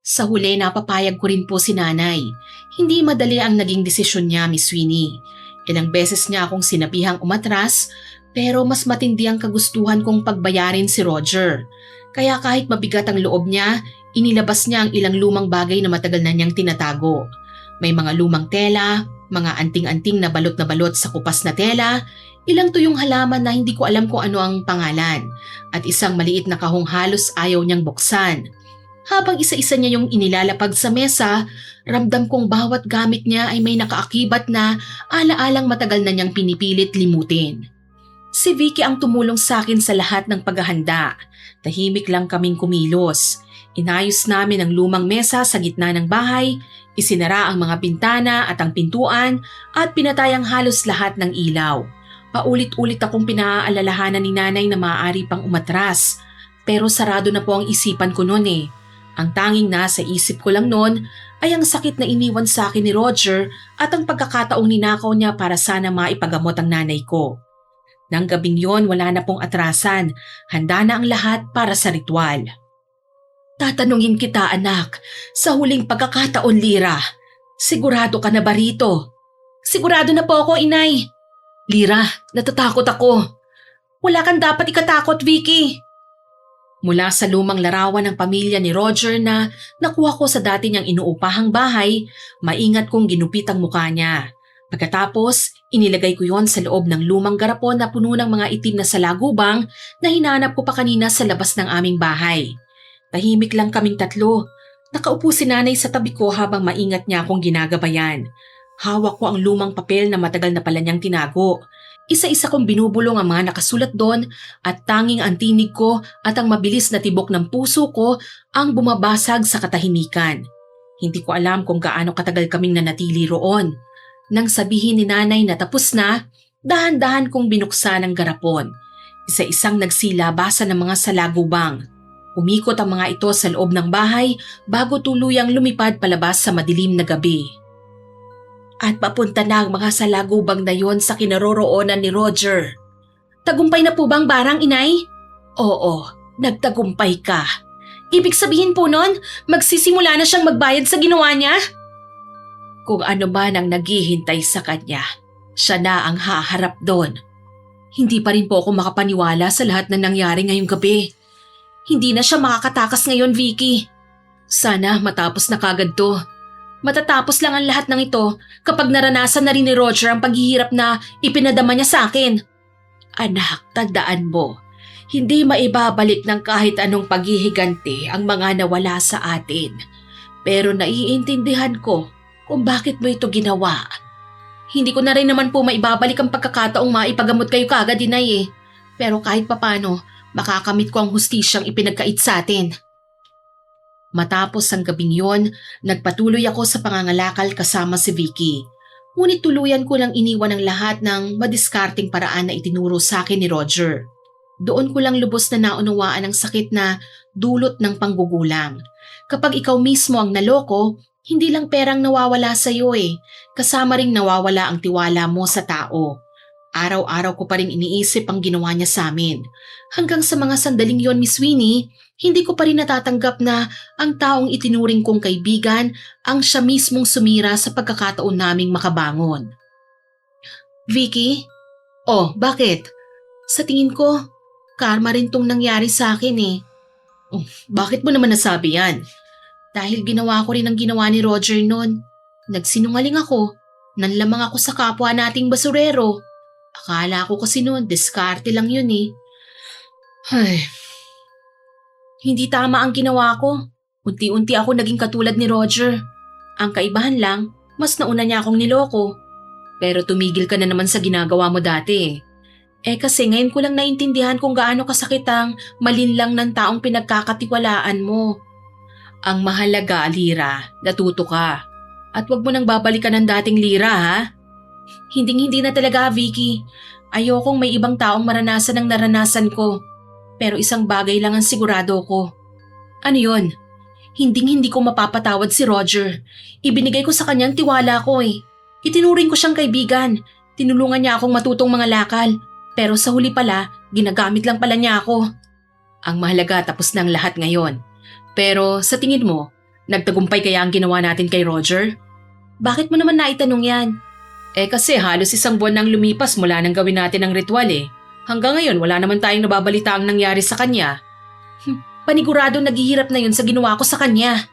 Sa huli, napapayag ko rin po si nanay. Hindi madali ang naging desisyon niya, Miss Winnie. Ilang beses niya akong sinabihang umatras, pero mas matindi ang kagustuhan kong pagbayarin si Roger. Kaya kahit mabigat ang loob niya, inilabas niya ang ilang lumang bagay na matagal na niyang tinatago. May mga lumang tela, mga anting-anting na balot sa kupas na tela, ilang tuyong halaman na hindi ko alam kung ano ang pangalan, at isang maliit na kahong halos ayaw niyang buksan. Habang isa-isa niya yung inilalapag sa mesa, ramdam kong bawat gamit niya ay may nakaakibat na ala-alang matagal na niyang pinipilit limutin. Si Vicky ang tumulong sa akin sa lahat ng paghahanda. Tahimik lang kaming kumilos. Inayos namin ang lumang mesa sa gitna ng bahay, isinara ang mga bintana at ang pintuan at pinatay ang halos lahat ng ilaw. Paulit-ulit akong pinaaalalahanan ni nanay na maaari pang umatras. Pero sarado na po ang isipan ko noon eh. Ang tanging nasa isip ko lang noon ay ang sakit na iniwan sa akin ni Roger at ang pagkakataong ninakaw niya para sana maipagamot ang nanay ko. Nang gabing yon wala na pong atrasan. Handa na ang lahat para sa ritual. Tatanungin kita anak, sa huling pagkakataon Lira, sigurado ka na ba rito? Sigurado na po ako inay. Lira, natatakot ako. Wala kang dapat ikatakot Vicky. Mula sa lumang larawan ng pamilya ni Roger na nakuha ko sa dati niyang inuupahang bahay, maingat kong ginupit ang mukha niya. Pagkatapos, inilagay ko yon sa loob ng lumang garapon na puno ng mga itim na salagubang na hinanap ko pa kanina sa labas ng aming bahay. Tahimik lang kaming tatlo. Nakaupo si nanay sa tabi ko habang maingat niya akong ginagabayan. Hawak ko ang lumang papel na matagal na pala niyang tinago. Isa-isa kong binubulong ang mga nakasulat doon at tanging ang tinig ko at ang mabilis na tibok ng puso ko ang bumabasag sa katahimikan. Hindi ko alam kung gaano katagal kaming nanatili roon. Nang sabihin ni nanay na tapos na, dahan-dahan kong binuksan ang garapon. Isa-isang nagsilabasa ng mga salagubang. Umikot ang mga ito sa loob ng bahay bago tuluyang lumipad palabas sa madilim na gabi. At papunta na ang mga salagubang na yon sa kinaroroonan ni Roger. Tagumpay na po bang barang, inay? Oo, nagtagumpay ka. Ibig sabihin po nun, magsisimula na siyang magbayad sa ginawa niya? Kung ano man ang naghihintay sa kanya, siya na ang haharap doon. Hindi pa rin po ako makapaniwala sa lahat na nangyari ngayong gabi. Hindi na siya makakatakas ngayon, Vicky. Sana matapos na kagad to. Matatapos lang ang lahat ng ito kapag naranasan na rin ni Roger ang paghihirap na ipinadama niya sa akin. Anak, tandaan mo, hindi maibabalik ng kahit anong paghihiganti ang mga nawala sa atin. Pero naiintindihan ko kung bakit mo ito ginawa. Hindi ko na rin naman po maibabalik ang pagkakataong maipagamot kayo kaagad, inay eh. Pero kahit papano, makakamit ko ang hustisyang ipinagkait sa atin. Matapos ang gabing yon, nagpatuloy ako sa pangangalakal kasama si Vicky. Ngunit tuluyan ko lang iniwan ang lahat ng madiskarteng paraan na itinuro sa akin ni Roger. Doon ko lang lubos na naunawaan ang sakit na dulot ng panggugulang. Kapag ikaw mismo ang naloko, hindi lang perang nawawala sa iyo eh. Kasama ring nawawala ang tiwala mo sa tao. Araw-araw ko pa rin iniisip ang ginawa niya sa amin. Hanggang sa mga sandaling yon, Miss Winnie, hindi ko pa rin natatanggap na ang taong itinuring kong kaibigan ang siya mismong sumira sa pagkakataon naming makabangon. Vicky? Oh, bakit? Sa tingin ko, karma rin tong nangyari sa akin eh. Oh, bakit mo naman nasabi yan? Dahil ginawa ko rin ang ginawa ni Roger noon. Nagsinungaling ako. Nanlamang ako sa kapwa nating basurero. Akala ko kasi noon, diskarte lang yun eh. Ay, hindi tama ang ginawa ko. Unti-unti ako naging katulad ni Roger. Ang kaibahan lang, mas nauna niya akong niloko. Pero tumigil ka na naman sa ginagawa mo dati eh. Kasi ngayon ko lang naintindihan kung gaano kasakit ang malinlang ng taong pinagkakatiwalaan mo. Ang mahalaga, Lira, natuto ka. At wag mo nang babalikan ng dating Lira, ha? Hinding-hindi na talaga, Vicky. Ayokong may ibang taong maranasan ang naranasan ko. Pero isang bagay lang ang sigurado ko. Ano yon? Hinding-hindi ko mapapatawad si Roger. Ibinigay ko sa kanyang tiwala ko eh. Itinuring ko siyang kaibigan. Tinulungan niya akong matutong mga lakal. Pero sa huli pala, ginagamit lang pala niya ako. Ang mahalaga tapos na ang lahat ngayon. Pero sa tingin mo, nagtagumpay kaya ang ginawa natin kay Roger? Bakit mo naman naitanong yan? Kasi halos isang buwan nang lumipas mula nang gawin natin ang ritual eh. Hanggang ngayon wala naman tayong nababalita ang nangyari sa kanya. Panigurado naghihirap na yun sa ginawa ko sa kanya.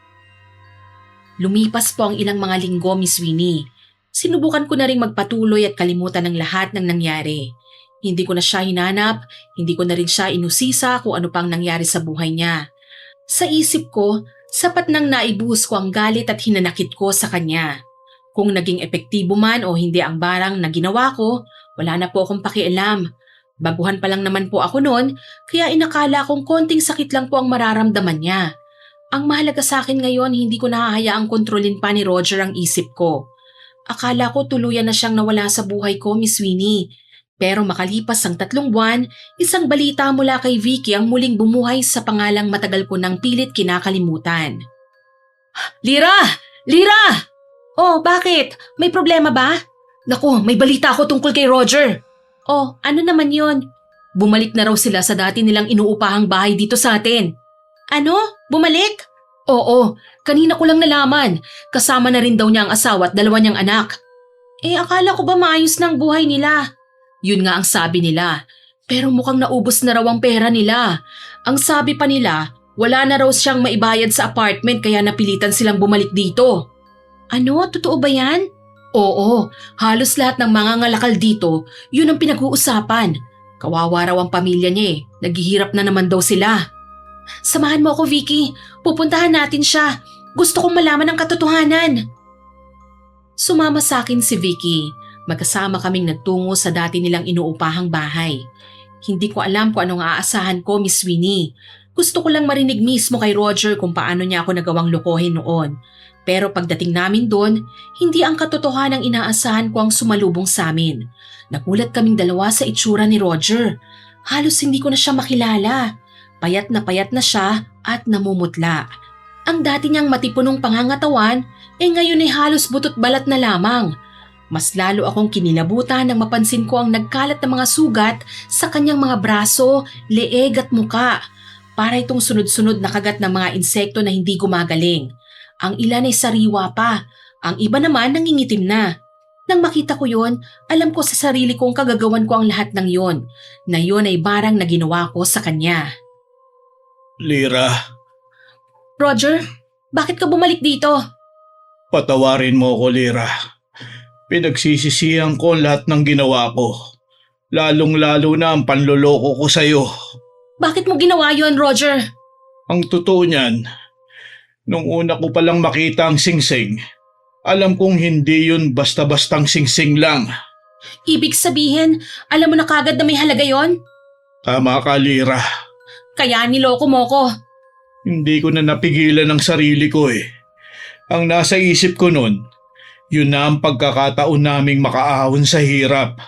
Lumipas po ang ilang mga linggo, Miss Winnie. Sinubukan ko na ring magpatuloy at kalimutan ang lahat ng nangyari. Hindi ko na siya hinanap, hindi ko na rin siya inusisa kung ano pang nangyari sa buhay niya. Sa isip ko, sapat nang naibuhos ko ang galit at hinanakit ko sa kanya. Kung naging epektibo man o hindi ang barang na ginawa ko, wala na po akong pakialam. Baguhan pa lang naman po ako noon, kaya inakala kong konting sakit lang po ang mararamdaman niya. Ang mahalaga sa akin ngayon, hindi ko nahahayaang kontrolin pa ni Roger ang isip ko. Akala ko tuluyan na siyang nawala sa buhay ko, Miss Winnie. Pero makalipas ang 3 buwan, isang balita mula kay Vicky ang muling bumuhay sa pangalang matagal ko nang pilit kinakalimutan. Lira! Lira! Oh, bakit? May problema ba? Naku, may balita ako tungkol kay Roger. Oh, ano naman yon? Bumalik na raw sila sa dati nilang inuupahang bahay dito sa atin. Ano? Bumalik? Oo, kanina ko lang nalaman. Kasama na rin daw niya ang asawa at 2 niyang anak. Akala ko ba maayos na ang buhay nila? Yun nga ang sabi nila. Pero mukhang naubos na raw ang pera nila. Ang sabi pa nila, wala na raw siyang maibayad sa apartment kaya napilitan silang bumalik dito. Ano? Totoo ba yan? Oo, halos lahat ng mga ngalakal dito, yun ang pinag-uusapan. Kawawa raw ang pamilya niya naghihirap na naman daw sila. Samahan mo ako, Vicky. Pupuntahan natin siya. Gusto kong malaman ang katotohanan. Sumama sa akin si Vicky. Magkasama kaming nagtungo sa dati nilang inuupahang bahay. Hindi ko alam kung anong aasahan ko, Miss Winnie. Gusto ko lang marinig mismo kay Roger kung paano niya ako nagawang lokohin noon. Pero pagdating namin doon, hindi ang katotohanang inaasahan ko ang sumalubong sa amin. Nagulat kaming 2 sa itsura ni Roger. Halos hindi ko na siya makilala. Payat na siya at namumutla. Ang dati niyang matipunong pangangatawan, ngayon ay halos butot balat na lamang. Mas lalo akong kinilabutan nang mapansin ko ang nagkalat na mga sugat sa kanyang mga braso, leeg at muka. Para itong sunod-sunod na kagat ng mga insekto na hindi gumagaling. Ang ilan ay sariwa pa, ang iba naman nangingitim na. Nang makita ko yon, alam ko sa sarili kong kagagawan ko ang lahat ng yon, na yon ay barang na ginawa ko sa kanya. Lira, Roger, bakit ka bumalik dito? patawarin mo ko, Lira. Pinagsisisihan ko lahat ng ginawa ko. Lalong-lalo na ang panloloko ko sa'yo. Bakit mo ginawa yon, Roger? Ang totoo niyan, nung una ko palang makita ang singsing, alam kong hindi yun basta-bastang singsing lang. Ibig sabihin, alam mo na kagad na may halaga yon? Tama ka, Lira. Kaya niloko mo ko. Hindi ko na napigilan ang sarili ko Ang nasa isip ko nun, yun na ang pagkakataon naming makaahon sa hirap.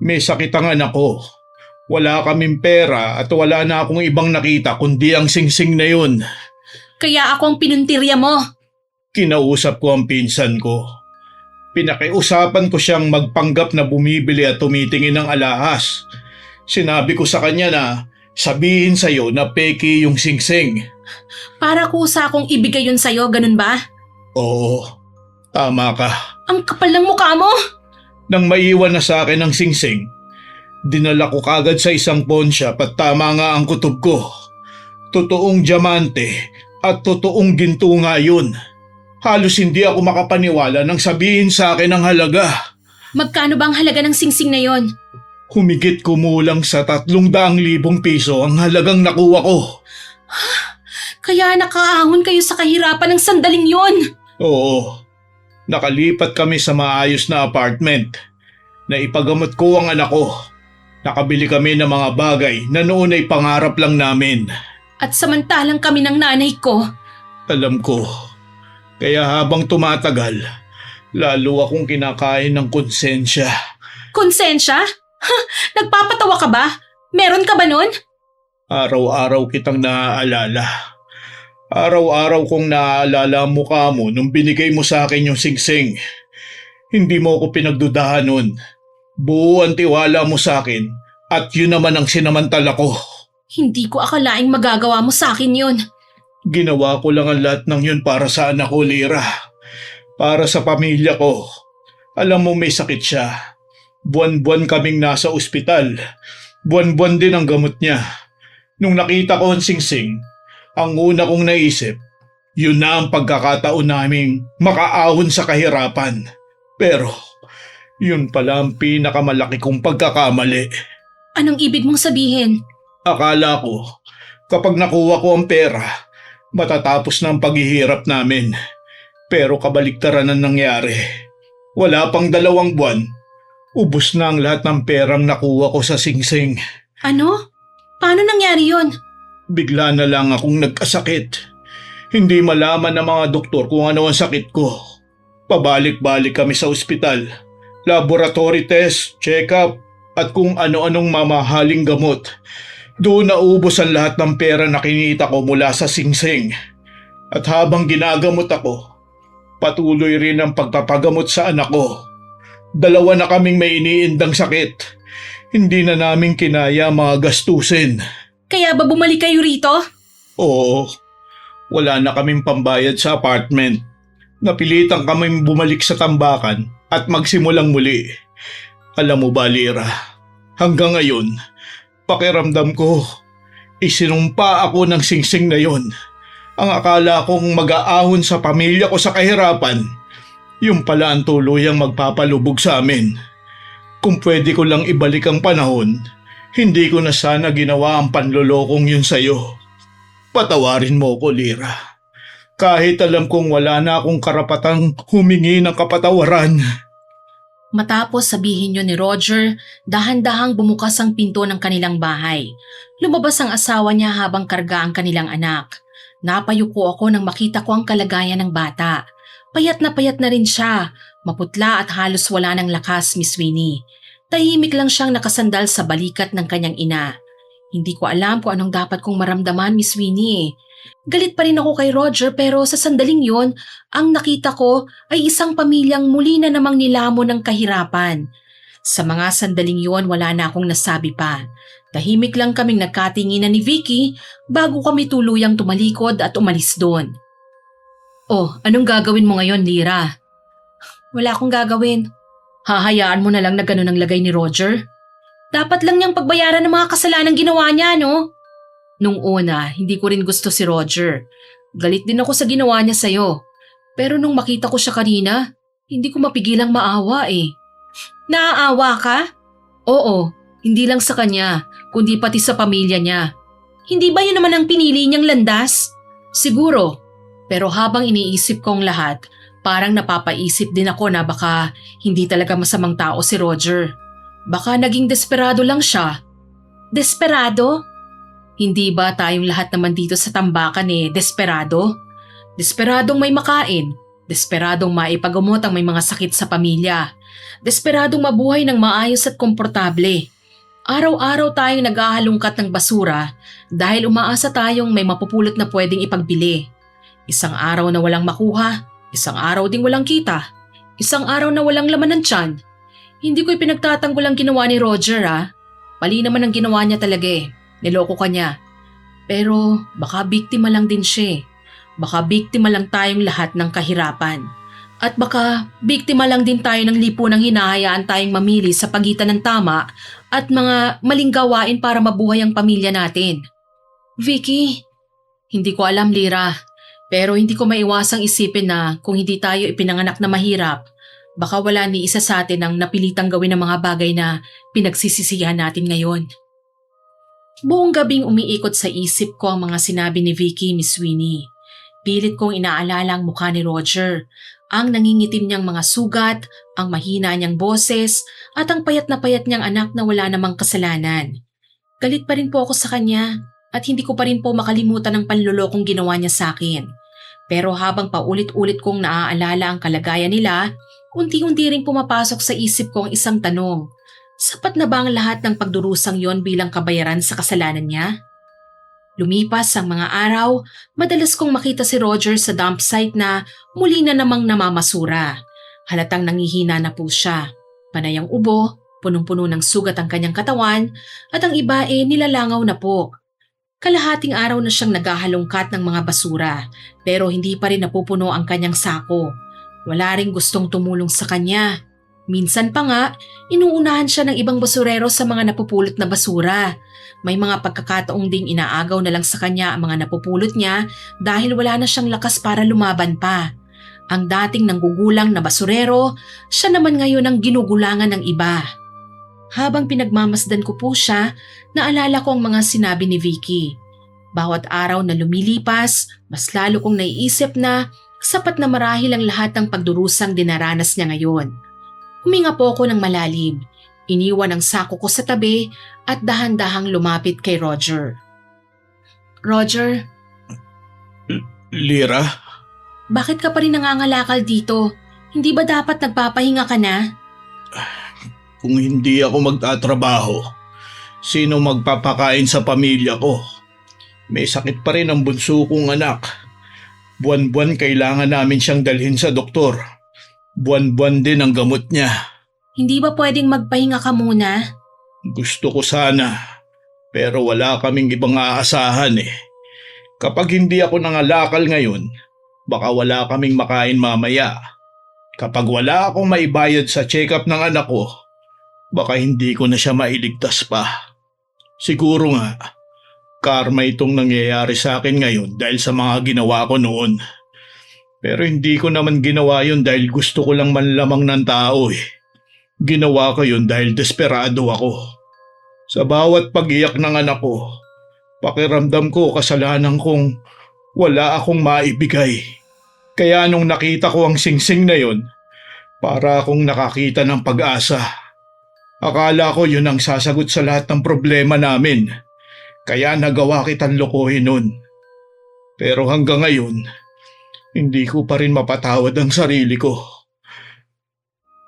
May sakit ang anak ko. Wala kaming pera at wala na akong ibang nakita kundi ang singsing na yun. Kaya ako ang pinuntirya mo. Kinausap ko ang pinsan ko. Pinakiusapan ko siyang magpanggap na bumibili at tumitingin ng alahas. Sinabi ko sa kanya na sabihin sa'yo na peki yung singsing. Para kusa akong ibigay yun sa'yo, ganun ba? Oo, tama ka. Ang kapal ng mukha mo! Nang maiwan na sa akin ang singsing, dinala ko kagad sa isang pawn shop at tama nga ang kutob ko. Totoong diamante at totoong ginto nga yun. Halos hindi ako makapaniwala nang sabihin sa akin ang halaga. Magkano ba ang halaga ng singsing na yon? Humigit kumulang sa 300,000 piso ang halagang nakuha ko. Kaya nakaahon kayo sa kahirapan ng sandaling yon. Oo, nakalipat kami sa maayos na apartment. Naipagamot ko ang anak ko. Nakabili kami ng mga bagay na noon ay pangarap lang namin. At samantalang kami ng nanay ko. Alam ko. Kaya habang tumatagal, lalo akong kinakain ng konsensya. Konsensya? Nagpapatawa ka ba? Meron ka ba nun? Araw-araw kitang naaalala. Araw-araw kong naaalala ang mukha mo nung binigay mo sa akin yung singsing. Hindi mo ako pinagdudahan nun. Buo ang tiwala mo sa akin at yun naman ang sinamantala ko. Hindi ko akalaing magagawa mo sa akin yun. Ginawa ko lang ang lahat ng yun para sa anak ko, Lira. Para sa pamilya ko. Alam mo may sakit siya. Buwan-buwan kaming nasa ospital. Buwan-buwan din ang gamot niya. Nung nakita ko ang singsing, ang una kong naisip, yun na ang pagkakataon naming makaahon sa kahirapan. Pero, yun pala ang pinakamalaki kong pagkakamali. Anong ibig mong sabihin? Akala ko, kapag nakuha ko ang pera, matatapos na ang paghihirap namin. Pero kabaliktaran ang nangyari. Wala pang 2 buwan, Ubus na ang lahat ng perang nakuha ko sa singsing. Ano? Paano nangyari yon? Bigla na lang akong nagkasakit. Hindi malaman ng mga doktor kung ano ang sakit ko. Pabalik-balik kami sa ospital. Laboratory test, check-up, at kung ano-anong mamahaling gamot. Doon naubos ang lahat ng pera na kinita ko mula sa singsing. At habang ginagamot ako, patuloy rin ang pagpapagamot sa anak ko. 2 na kaming may iniindang sakit. Hindi na namin kinaya mga gastusin. Kaya ba bumalik kayo rito? Oo, wala na kaming pambayad sa apartment. Napilitan kaming bumalik sa tambakan at magsimulang muli. Alam mo ba, Lira, hanggang ngayon, pakiramdam ko, isinumpa ako ng singsing na yon. Ang akala kong mag-aahon sa pamilya ko sa kahirapan, yung pala ang tuluyang magpapalubog sa amin. Kung pwede ko lang ibalik ang panahon, hindi ko na sana ginawa ang panlolokong yun sa'yo. Patawarin mo ko, Lira. Kahit alam kong wala na akong karapatang humingi ng kapatawaran. Matapos sabihin yun ni Roger, dahan-dahang bumukas ang pinto ng kanilang bahay. Lumabas ang asawa niya habang karga ang kanilang anak. Napayuko ako nang makita ko ang kalagayan ng bata. Payat na rin siya, maputla at halos wala ng lakas, Miss Winnie. Tahimik lang siyang nakasandal sa balikat ng kanyang ina. Hindi ko alam kung anong dapat kong maramdaman, Miss Winnie. Galit pa rin ako kay Roger pero sa sandaling yon, ang nakita ko ay isang pamilyang muli na namang nilamon ng kahirapan. Sa mga sandaling yon, wala na akong nasabi pa. Tahimik lang kaming nagkatinginan ni Vicky bago kami tuluyang tumalikod at umalis doon. Oh, anong gagawin mo ngayon, Lira? Wala akong gagawin. Hahayaan mo na lang na ganun ang lagay ni Roger? Dapat lang niyang pagbayaran ng mga kasalanang ginawa niya, no? Nung una, hindi ko rin gusto si Roger. Galit din ako sa ginawa niya sa'yo. Pero nung makita ko siya kanina, hindi ko mapigilang maawa eh. Naaawa ka? Oo, hindi lang sa kanya, kundi pati sa pamilya niya. Hindi ba yun naman ang pinili niyang landas? Siguro. Pero habang iniisip kong lahat, parang napapaisip din ako na baka hindi talaga masamang tao si Roger. Baka naging desperado lang siya. Desperado? Hindi ba tayong lahat naman dito sa tambakan desperado? Desperadong may makain, desperadong maipagamot ang may mga sakit sa pamilya, desperadong mabuhay ng maayos at komportable. Araw-araw tayong naghahalungkat ng basura dahil umaasa tayong may mapupulot na pwedeng ipagbili. Isang araw na walang makuha, isang araw ding walang kita, isang araw na walang laman ng tiyan. Hindi ko ipinagtatanggol ang ginawa ni Roger Mali naman ang ginawa niya talaga Niloko ka niya. Pero baka biktima lang din siya. Baka biktima lang tayong lahat ng kahirapan. At baka biktima lang din tayo ng lipunang hinahayaan tayong mamili sa pagitan ng tama at mga maling gawain para mabuhay ang pamilya natin. Vicky, hindi ko alam, Lira. Pero hindi ko maiwasang isipin na kung hindi tayo ipinanganak na mahirap, baka wala ni isa sa atin ang napilitang gawin ng mga bagay na pinagsisisihan natin ngayon. Buong gabing umiikot sa isip ko ang mga sinabi ni Vicky, Miss Winnie. Pilit kong inaalala ang mukha ni Roger, ang nangingitim niyang mga sugat, ang mahina niyang boses, at ang payat niyang anak na wala namang kasalanan. Galit pa rin po ako sa kanya at hindi ko pa rin po makalimutan ang panlolokong ginawa niya sa akin. Pero habang paulit-ulit kong naaalala ang kalagayan nila, unti-unti ring pumapasok sa isip ko ang isang tanong. Sapat na ba ang lahat ng pagdurusang yon bilang kabayaran sa kasalanan niya? Lumipas ang mga araw, madalas kong makita si Roger sa dump site na muli na namang namamasura. Halatang nangihina na po siya. Panay ang ubo, punong-puno ng sugat ang kanyang katawan at ang iba nilalangaw na po. Kalahating araw na siyang naghahalongkat ng mga basura pero hindi pa rin napupuno ang kanyang sako. Wala ring gustong tumulong sa kanya. Minsan pa nga, inuunahan siya ng ibang basurero sa mga napupulot na basura. May mga pagkakataong ding inaagaw na lang sa kanya ang mga napupulot niya dahil wala na siyang lakas para lumaban pa. Ang dating nanggugulang na basurero, siya naman ngayon ang ginugulangan ng iba. Habang pinagmamasdan ko po siya, naalala ko ang mga sinabi ni Vicky. Bawat araw na lumilipas, mas lalo kong naiisip na sapat na marahil ang lahat ng pagdurusang dinaranas niya ngayon. Huminga po ako ng malalim. Iniwan ang sako ko sa tabi at dahan-dahang lumapit kay Roger. Roger, Lira, bakit ka pa rin nangangalakal dito? Hindi ba dapat nagpapahinga ka na? kung hindi ako magtatrabaho, sino magpapakain sa pamilya ko? May sakit pa rin ang bunso kong anak. Buwan-buwan kailangan namin siyang dalhin sa doktor. Buwan-buwan din ang gamot niya. Hindi ba pwedeng magpahinga ka muna? Gusto ko sana, pero wala kaming ibang aasahan eh. Kapag hindi ako nangalakal ngayon, baka wala kaming makain mamaya. Kapag wala akong maibayad sa check-up ng anak ko, baka hindi ko na siya mailigtas pa. Siguro nga, karma itong nangyayari sa akin ngayon dahil sa mga ginawa ko noon. Pero hindi ko naman ginawa yun dahil gusto ko lang manlamang ng tao eh. Ginawa ko yun dahil desperado ako. Sa bawat pag-iyak ng anak ko, pakiramdam ko kasalanan kong wala akong maibigay. Kaya nung nakita ko ang singsing na yun, para akong nakakita ng pag-asa. Akala ko yun ang sasagot sa lahat ng problema namin. Kaya nagawa kitang lokohin nun. Pero hanggang ngayon, hindi ko pa rin mapatawad ang sarili ko.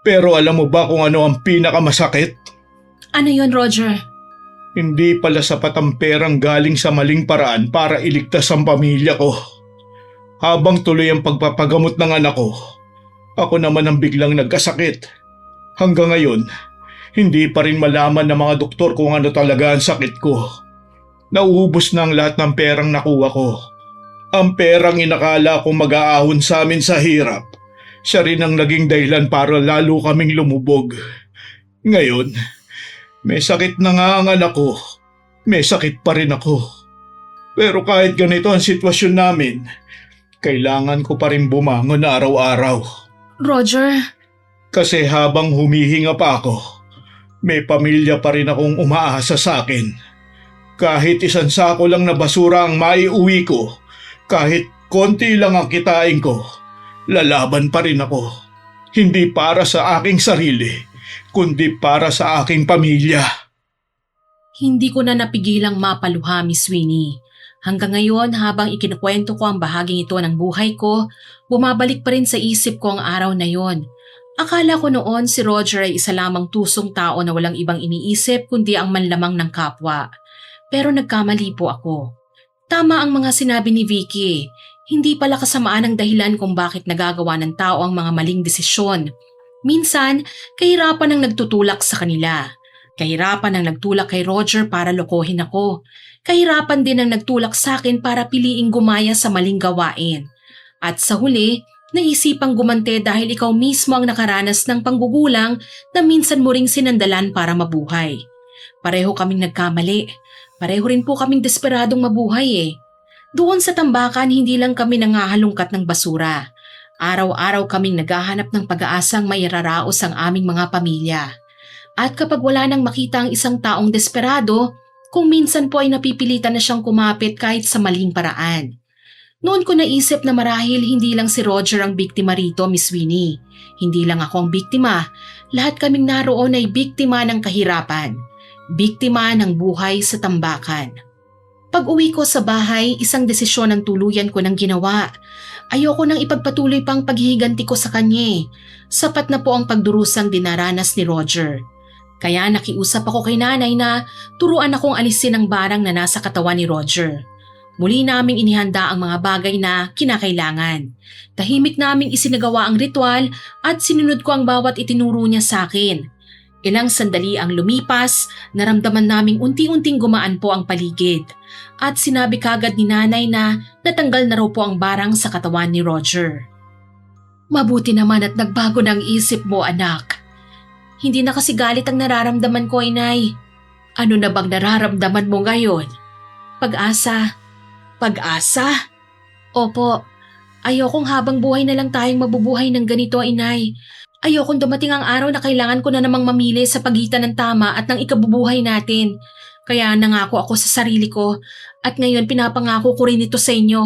Pero alam mo ba kung ano ang pinakamasakit? Ano yon, Roger? Hindi pala sapat ang perang galing sa maling paraan para iligtas ang pamilya ko. Habang tuloy ang pagpapagamot ng anak ko, ako naman ang biglang nagkasakit. Hanggang ngayon, hindi pa rin malaman ng mga doktor kung ano talaga ang sakit ko. Nauubos na ang lahat ng perang nakuha ko. Ang perang inakala kong mag-aahon sa amin sa hirap, siya rin ang naging dahilan para lalo kaming lumubog. Ngayon, may sakit na nga ang anak ko. May sakit pa rin ako. Pero kahit ganito ang sitwasyon namin, kailangan ko pa rin bumangon araw-araw. Roger, Kasi habang humihinga pa ako, may pamilya pa rin akong umaasa sa akin. Kahit isang sako lang na basura ang maiuwi ko, kahit konti lang ang kitain ko, lalaban pa rin ako. Hindi para sa aking sarili, kundi para sa aking pamilya. hindi ko na napigilang mapaluha, Miss Winnie. Hanggang ngayon, habang ikinukwento ko ang bahaging ito ng buhay ko, bumabalik pa rin sa isip ko ang araw na yon. Akala ko noon si Roger ay isa lamang tusong tao na walang ibang iniisip kundi ang manlamang ng kapwa. Pero nagkamali po ako. Tama ang mga sinabi ni Vicky. Hindi pala kasamaan ang dahilan kung bakit nagagawa ng tao ang mga maling desisyon. Minsan, kahirapan ang nagtutulak sa kanila. Kahirapan ang nagtulak kay Roger para lokohin ako. Kahirapan din ang nagtulak sa akin para piliing gumaya sa maling gawain. At sa huli, naisipang gumante dahil ikaw mismo ang nakaranas ng panggugulang na minsan mo ring sinandalan para mabuhay. Pareho kaming nagkamali. Pareho rin po kaming desperadong mabuhay eh. Doon sa tambakan, hindi lang kami nangahalungkat ng basura. Araw-araw kaming naghahanap ng pag-aasang mairaraos ang aming mga pamilya. At kapag wala nang makita ang isang taong desperado, kung minsan po ay napipilitan na siyang kumapit kahit sa maling paraan. Noon ko naisip na marahil hindi lang si Roger ang biktima rito, Miss Winnie. Hindi lang ako ang biktima. Lahat kaming naroon ay biktima ng kahirapan. Biktima ng buhay sa tambakan. Pag-uwi ko sa bahay, isang desisyon ang tuluyan ko ng ginawa. Ayoko nang ipagpatuloy pang paghihiganti ko sa kanya. Sapat na po ang pagdurusang dinaranas ni Roger. Kaya nakiusap ako kay nanay na turuan akong alisin ang barang na nasa katawan ni Roger. Muli naming inihanda ang mga bagay na kinakailangan. Tahimik naming isinagawa ang ritual at sinunod ko ang bawat itinuro niya sa akin. Ilang sandali ang lumipas, naramdaman naming unti-unting gumaan po ang paligid. At sinabi kagad ni nanay na natanggal na raw po ang barang sa katawan ni Roger. Mabuti naman at nagbago ng isip mo, anak. Hindi na kasi galit ang nararamdaman ko, inay. Ano na bang nararamdaman mo ngayon? Pag-asa. Pag-asa? Opo. Ayokong habang buhay na lang tayong mabubuhay ng ganito, inay. Ayokong dumating ang araw na kailangan ko na namang mamili sa pagitan ng tama at ng ikabubuhay natin. Kaya nangako ako sa sarili ko at ngayon pinapangako ko rin ito sa inyo.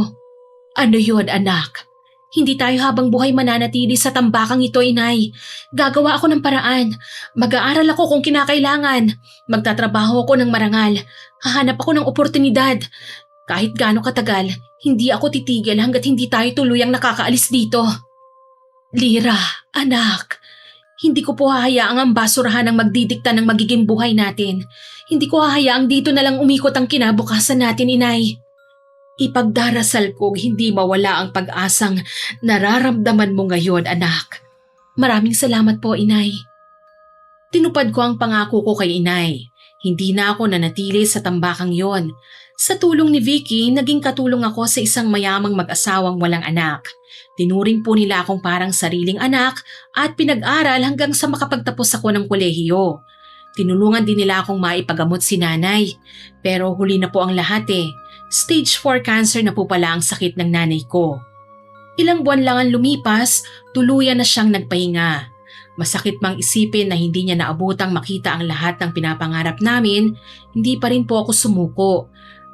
Ano yun, anak? Hindi tayo habang buhay mananatili sa tambakang ito, inay. Gagawa ako ng paraan. Mag-aaral ako kung kinakailangan. Magtatrabaho ako ng marangal. Hahanap ako ng oportunidad. Kahit gaano katagal, hindi ako titigil hanggat hindi tayo tuluyang nakakaalis dito. Lira, anak. Hindi ko po hahayaang ang basurahan ang magdidikta ng magiging buhay natin. Hindi ko hahayaang dito na lang umikot ang kinabukasan natin, inay. Ipagdarasal kong hindi mawala ang pag-asang nararamdaman mo ngayon, anak. Maraming salamat po, inay. Tinupad ko ang pangako ko kay inay. Hindi na ako nanatili sa tambakang yon. Sa tulong ni Vicky, naging katulong ako sa isang mayamang mag-asawang walang anak. Tinuring po nila akong parang sariling anak at pinag-aral hanggang sa makapagtapos ako ng kolehiyo. Tinulungan din nila akong maipagamot si nanay. Pero huli na po ang lahat eh. Stage 4 cancer na po pala ang sakit ng nanay ko. Ilang buwan lang ang lumipas, tuluyan na siyang nagpahinga. Masakit mang isipin na hindi niya naabutang makita ang lahat ng pinapangarap namin, hindi pa rin po ako sumuko.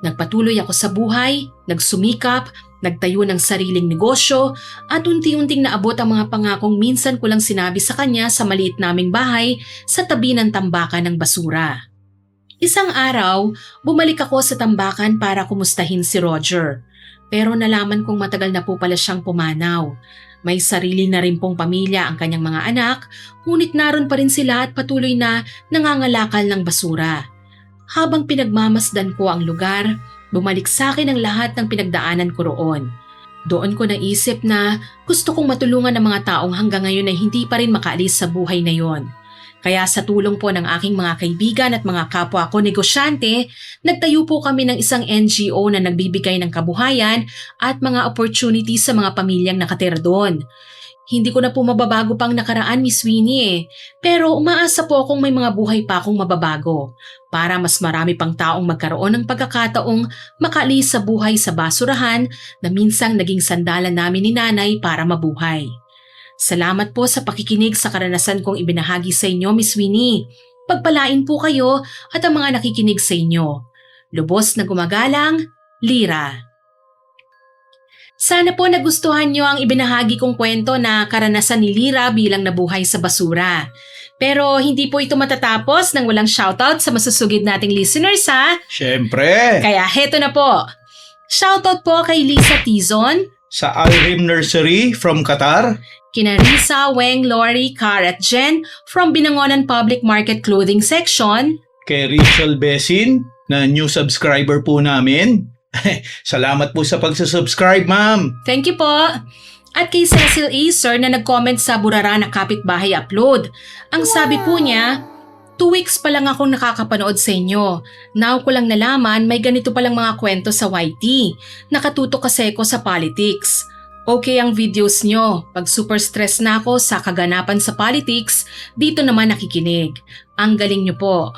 Nagpatuloy ako sa buhay, nagsumikap, nagtayo ng sariling negosyo at unti-unting naabot ang mga pangakong minsan ko lang sinabi sa kanya sa maliit naming bahay sa tabi ng tambakan ng basura. Isang araw, bumalik ako sa tambakan para kumustahin si Roger. Pero nalaman kong matagal na po pala siyang pumanaw. May sarili na rin pong pamilya ang kanyang mga anak, ngunit naroon pa rin sila at patuloy na nangangalakal ng basura. Habang pinagmamasdan ko ang lugar, bumalik sa akin ang lahat ng pinagdaanan ko roon. Doon ko naisip na gusto kong matulungan ang mga taong hanggang ngayon ay hindi pa rin makaalis sa buhay na yon. Kaya sa tulong po ng aking mga kaibigan at mga kapwa ko negosyante, nagtayo po kami ng isang NGO na nagbibigay ng kabuhayan at mga opportunities sa mga pamilyang nakatira doon. Hindi ko na po mababago pang nakaraan, Miss Winnie eh. Pero umaasa po akong may mga buhay pa akong mababago para mas marami pang taong magkaroon ng pagkakataong makaalis sa buhay sa basurahan na minsang naging sandalan namin ni nanay para mabuhay. Salamat po sa pakikinig sa karanasan kong ibinahagi sa inyo, Miss Winnie. Pagpalain po kayo at ang mga nakikinig sa inyo. Lubos na gumagalang, Lira. Sana po nagustuhan nyo ang ibinahagi kong kwento na karanasan ni Lira bilang nabuhay sa basura. Pero hindi po ito matatapos nang walang shoutout sa masusugid nating listeners ha. Siyempre, Kaya heto na po. Shoutout po kay Lisa Tizon, sa Alrim Nursery from Qatar, kina Risa, Weng, Lori, Car at Jen from Binangonan Public Market Clothing Section, kay Rachel Besin na new subscriber po namin. Salamat po sa pagsusubscribe, ma'am. thank you po. At kay Cecil Acer na nag-comment sa Burara na Kapitbahay Upload. Ang sabi po niya, 2 weeks pa lang akong nakakapanood sa inyo. Now ko lang nalaman may ganito palang mga kwento sa YT. Nakatutok kasi ko sa politics. Okay ang videos nyo. Pag super stress na ako sa kaganapan sa politics, dito naman nakikinig. Ang galing nyo po.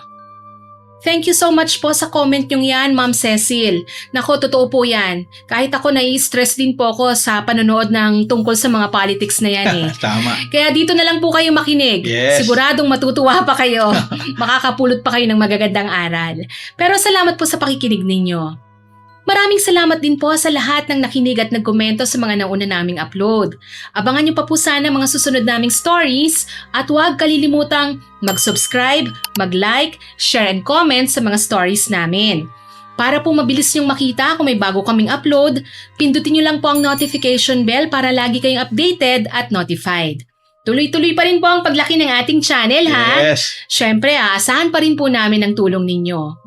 Thank you so much po sa comment yung yan, Ma'am Cecil. Nako, totoo po yan. Kahit ako nai-stress din po ako sa panonood ng tungkol sa mga politics na yan eh. Tama. Kaya dito na lang po kayo makinig. Yes. Siguradong matutuwa pa kayo. Makakapulot pa kayo ng magagandang aral. Pero salamat po sa pakikinig ninyo. Maraming salamat din po sa lahat ng nakinig at nagkomento sa mga nauna naming upload. Abangan niyo pa po sana mga susunod naming stories at huwag kalilimutang mag-subscribe, mag-like, share and comment sa mga stories namin. Para po mabilis niyong makita kung may bago kaming upload, pindutin niyo lang po ang notification bell para lagi kayong updated at notified. Tuloy-tuloy pa rin po ang paglaki ng ating channel ha. Yes. Syempre aasahan pa rin po namin ang tulong ninyo.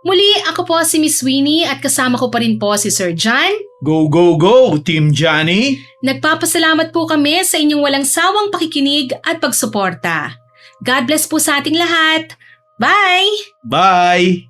Muli, ako po si Miss Winnie at kasama ko pa rin po si Sir John. Go, go, go, Team Johnny. Nagpapasalamat po kami sa inyong walang sawang pakikinig at pagsuporta. God bless po sa ating lahat. Bye! Bye.